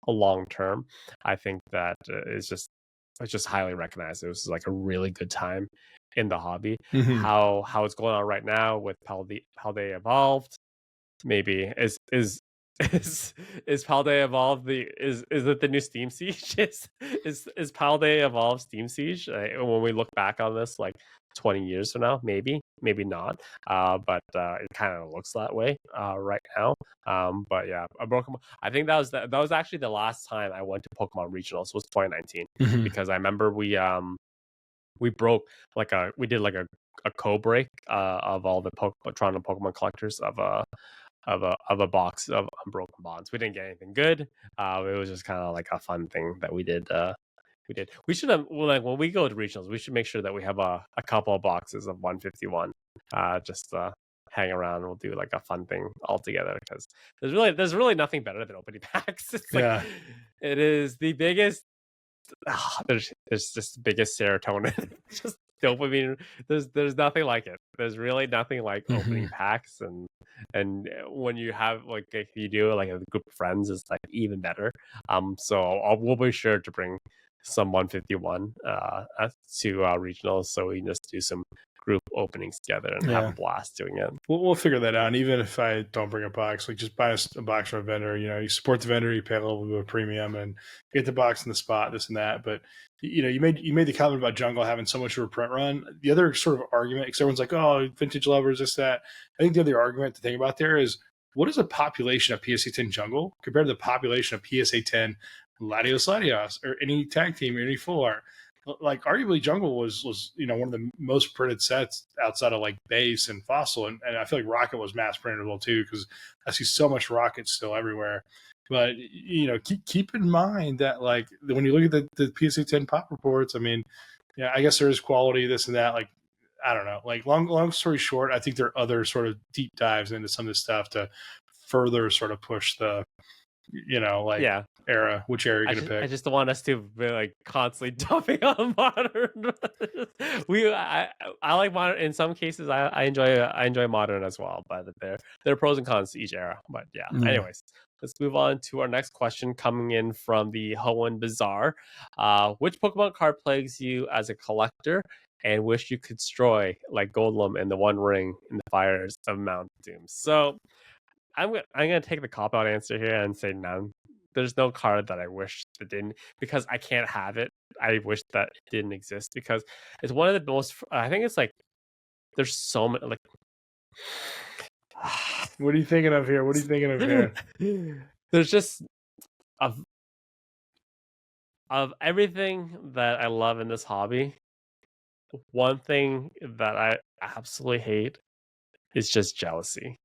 long term. I think that it's just highly recognized. It was like a really good time in the hobby. Mm-hmm. How it's going on right now with how they evolved, maybe is Palday Evolved is it the new Steam Siege? Is Palday Evolved Steam Siege? When we look back on this like 20 years from now, maybe not. But it kind of looks that way right now. But yeah, I think that was actually the last time I went to Pokemon Regionals was 2019, Mm-hmm. because I remember we broke we did like a co-break of all the Toronto Pokemon collectors of a box of Unbroken Bonds. We didn't get anything good. It was just kind of like a fun thing that we did. We should have, like, when we go to regionals, we should make sure that we have a couple of boxes of 151. Just hang around. We'll do like a fun thing all together, because there's really nothing better than opening packs. It's like it is the biggest. There's just the biggest serotonin. Just dopamine. There's nothing like it. There's really nothing like opening packs, and when you have like if you do like a group of friends, it's like even better. So we'll be sure to bring some 151 to regionals, so we can just do some group openings together and have a blast doing it. We'll figure that out. And even if I don't bring a box, like just buy a box from a vendor. You support the vendor, you pay a little bit of a premium, and get the box in the spot, this and that. But you made the comment about Jungle having so much of a print run. The other sort of argument, because everyone's like, oh, vintage lovers, this, that. I think the other argument to think about there is, what is the population of PSA 10 Jungle compared to the population of PSA 10 Latios, or any tag team, or any full art? Like arguably Jungle was one of the most printed sets outside of like Base and Fossil, and I feel like Rocket was mass printed as well too, because I see so much Rocket still everywhere. But keep in mind that like when you look at the PSA 10 pop reports, I mean, yeah, I guess there is quality, this and that. Like I don't know. Like long story short, I think there are other sort of deep dives into some of this stuff to further sort of push the era. Which era you're gonna pick? I just don't want us to be like constantly dumping on modern. I like modern in some cases. I enjoy modern as well, but there are pros and cons to each era. But yeah. Anyways, let's move on to our next question, coming in from the Hoenn Bazaar. Which Pokemon card plagues you as a collector, and wish you could destroy like Golem in the One Ring in the fires of Mount Doom. So I'm gonna take the cop out answer here and say none. There's no card that I wish it didn't, because I can't have it. I wish that it didn't exist, because it's one of the most. I think it's like there's so many like. What are you thinking of here? What are you thinking of here? There's just of everything that I love in this hobby. One thing that I absolutely hate is just jealousy.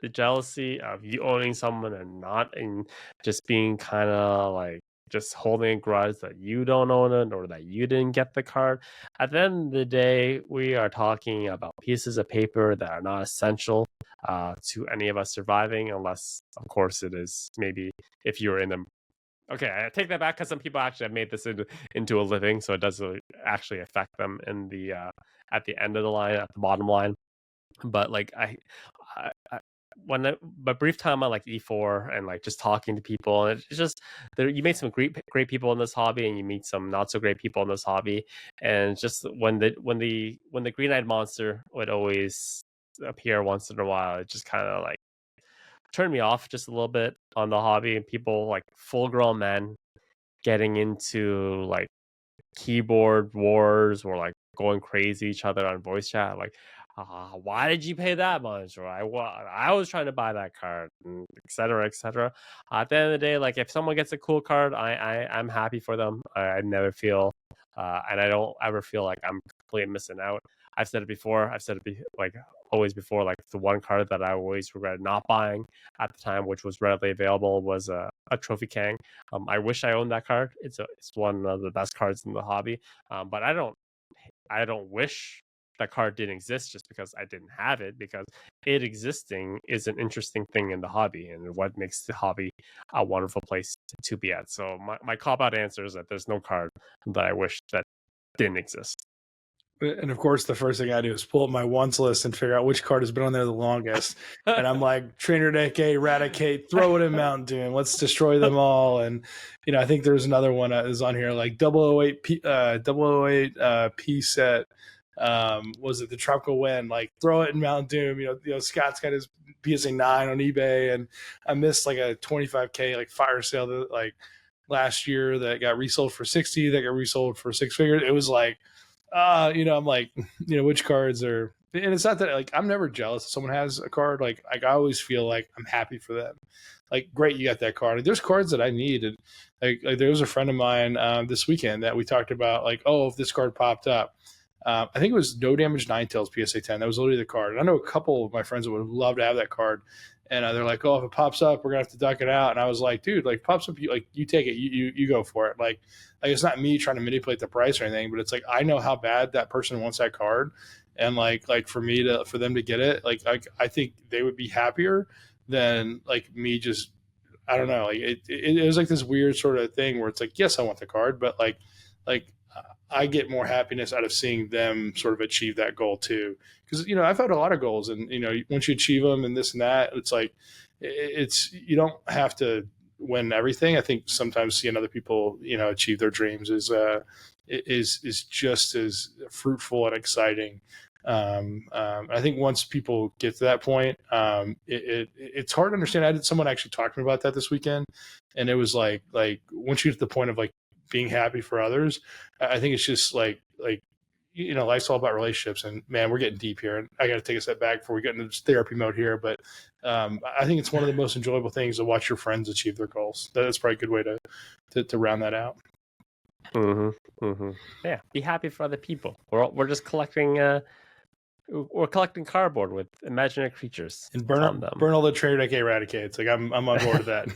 The jealousy of you owning someone and not, and just being kind of like just holding a grudge that you don't own it or that you didn't get the card. At the end of the day, we are talking about pieces of paper that are not essential to any of us surviving, unless, of course, it is maybe if you're in them. Okay, I take that back, because some people actually have made this into a living, so it does actually affect them in the at the end of the line, at the bottom line. But like I when my brief time on like E4 and like just talking to people, and it's just there, you meet some great people in this hobby, and you meet some not so great people in this hobby, and just when the green-eyed monster would always appear once in a while, it just kind of like turned me off just a little bit on the hobby, and people like full-grown men getting into like keyboard wars or like going crazy each other on voice chat, like why did you pay that much, or I was trying to buy that card, and etc etc. At the end of the day, like if someone gets a cool card, I'm happy for them. I never feel and I don't ever feel like I'm completely missing out. I've said it before, like always before, like the one card that I always regret not buying at the time, which was readily available, was a Trophy Kang. I wish I owned that card. It's one of the best cards in the hobby. But I don't wish that card didn't exist just because I didn't have it, because it existing is an interesting thing in the hobby, and what makes the hobby a wonderful place to be at. So my cop out answer is that there's no card that I wish that didn't exist. And of course, the first thing I do is pull up my wants list and figure out which card has been on there the longest. And I'm like, Trainer Deck A, Eradicate, throw it in Mountain Doom. Let's destroy them all. And, I think there's another one that is on here, like 008 P set. Was it the Tropical Wind? Like, throw it in Mountain Doom. Scott's got his PSA 9 on eBay. And I missed like a 25K like fire sale that like last year that got resold for 60, that got resold for six figures. It was like, I'm like, which cards are, and it's not that like I'm never jealous if someone has a card. Like I always feel like I'm happy for them. Like, great, you got that card. Like, there's cards that I need. And like there was a friend of mine this weekend that we talked about, like, oh, if this card popped up, I think it was No Damage Ninetales PSA 10. That was literally the card. And I know a couple of my friends that would love to have that card. And they're like, oh, if it pops up, we're gonna have to duck it out. And I was like, dude, like, pops up, you take it, you go for it. Like it's not me trying to manipulate the price or anything, but it's like I know how bad that person wants that card, and like for them to get it, like I think they would be happier than like me just, I don't know, like it was like this weird sort of thing where it's like, yes, I want the card, but like I get more happiness out of seeing them sort of achieve that goal too. Because, I've had a lot of goals, and, once you achieve them and this and that, it's like, you don't have to win everything. I think sometimes seeing other people, achieve their dreams is just as fruitful and exciting. I think once people get to that point, it's hard to understand. I had someone actually talk to me about that this weekend, and it was like once you get to the point of like being happy for others, I think it's just like life's all about relationships. And man, we're getting deep here, and I got to take a step back before we get into therapy mode here. But I think it's one of the most enjoyable things to watch your friends achieve their goals. That's probably a good way to round that out. Yeah, be happy for other people. We're just collecting. We're collecting cardboard with imaginary creatures and burn all the Trainer Deck Eradicate. It's like I'm on board with that.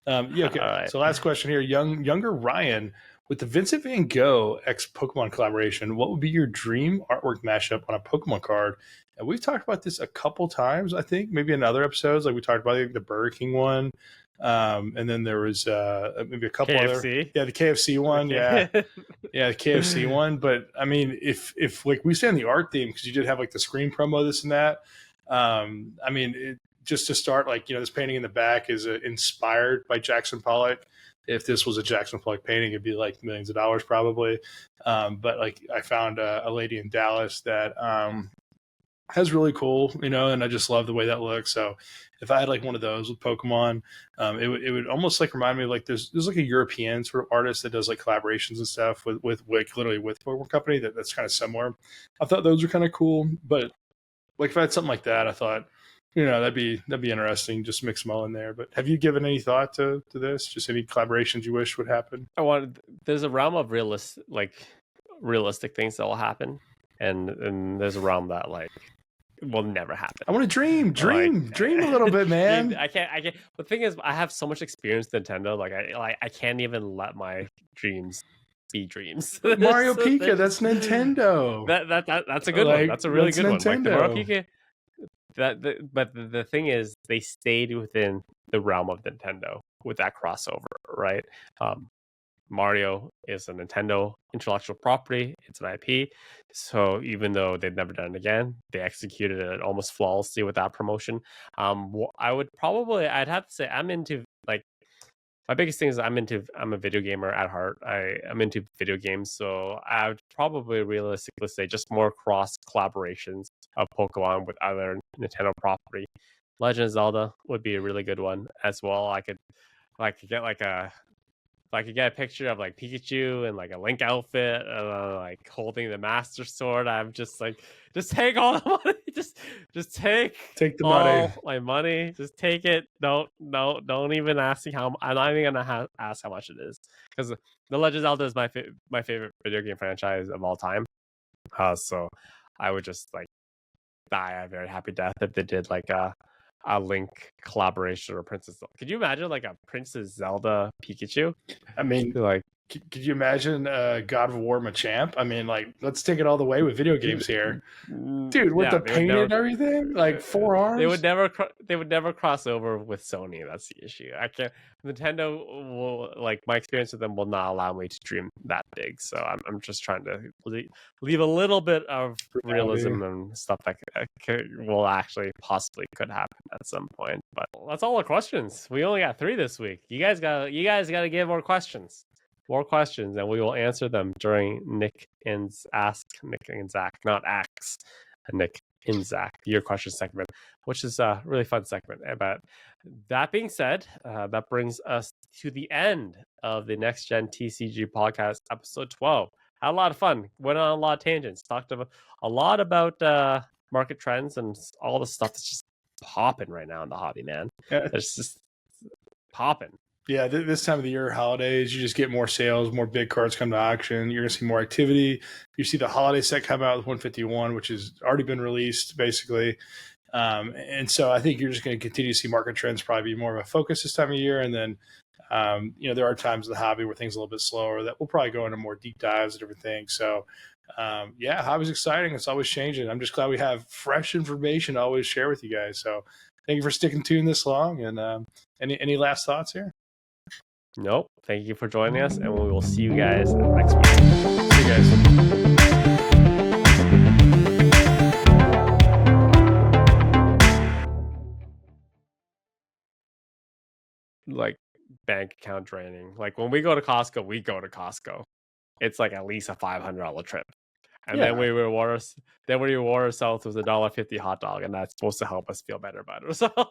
Yeah, okay. Right. So last question here, younger Ryan, with the Vincent Van Gogh X Pokemon collaboration, what would be your dream artwork mashup on a Pokemon card? And we've talked about this a couple times, I think, maybe in other episodes. Like we talked about the Burger King one, and then there was maybe a couple KFC. Other. Yeah, the KFC one. Okay. Yeah, the KFC one. But I mean, if like we stay on the art theme, because you did have like the screen promo, this and that. I mean, just to start, like, this painting in the back is inspired by Jackson Pollock. if this was a Jackson Pollock painting, it'd be like millions of dollars probably. But like I found a lady in Dallas that has really cool, and I just love the way that looks. So if I had like one of those with Pokemon, it would almost like remind me of like there's like a European sort of artist that does like collaborations and stuff with like literally with Pokemon Company that's kind of similar. I thought those were kind of cool, but like if I had something like that, I thought, that'd be interesting. Just mix them all in there. But have you given any thought to this? Just any collaborations you wish would happen? There's a realm of realistic things that will happen, and there's a realm that like will never happen. I want to dream a little bit, man. I can't. The thing is, I have so much experience with Nintendo. Like I can't even let my dreams be dreams. Mario Pika, that's Nintendo. That's a good one. That's a really good Nintendo. one. Like the Mario Pika. But the thing is, they stayed within the realm of Nintendo with that crossover, right? Mario is a Nintendo intellectual property. It's an IP. So even though they've never done it again, they executed it almost flawlessly with that promotion. I'd have to say I'm into like my biggest thing is I'm a video gamer at heart. I'm into video games, so I would probably realistically say just more cross collaborations of Pokemon with other Nintendo property. Legend of Zelda would be a really good one as well. I could get I could get a picture of like Pikachu and like a Link outfit, like holding the Master Sword. I'm just like, just take all the money. Just take the all money. my money. Just take it. Don't even ask me how. I'm not even gonna ask how much it is, because The Legend of Zelda is my favorite video game franchise of all time. So I would just like die a very happy death if they did like a Link collaboration or Princess Zelda. Could you imagine like a Princess Zelda Pikachu? I mean, like, could you imagine God of War Machamp? I mean, like, let's take it all the way with video games here, dude. With the paint and everything, like 4 arms. They would never cross over with Sony. That's the issue. I can't. Nintendo will, like, my experience with them will not allow me to dream that big. So I'm just trying to leave a little bit of realism and stuff that will actually possibly could happen at some point. But that's all the questions. We only got 3 this week. You guys got to give more questions. More questions, and we will answer them during Nick and Zach, not Axe, Nick and Zach, your question segment, which is a really fun segment. But that being said, that brings us to the end of the Next Gen TCG podcast, episode 12. Had a lot of fun. Went on a lot of tangents. Talked a lot about market trends and all the stuff that's just popping right now in the hobby, man. Yeah. It's just popping. Yeah, this time of the year, holidays, you just get more sales, more big cards come to auction. You're going to see more activity. You see the holiday set come out with 151, which has already been released, basically. And so I think you're just going to continue to see market trends probably be more of a focus this time of year. And then, there are times in the hobby where things are a little bit slower that we'll probably go into more deep dives and different things. So, hobby's exciting. It's always changing. I'm just glad we have fresh information to always share with you guys. So thank you for sticking tuned this long. And any last thoughts here? Nope. Thank you for joining us, and we will see you guys next week. See you guys. Like bank account draining. Like when we go to Costco, it's like at least a $500 trip. And then we reward ourselves with $1.50 hot dog, and that's supposed to help us feel better about ourselves.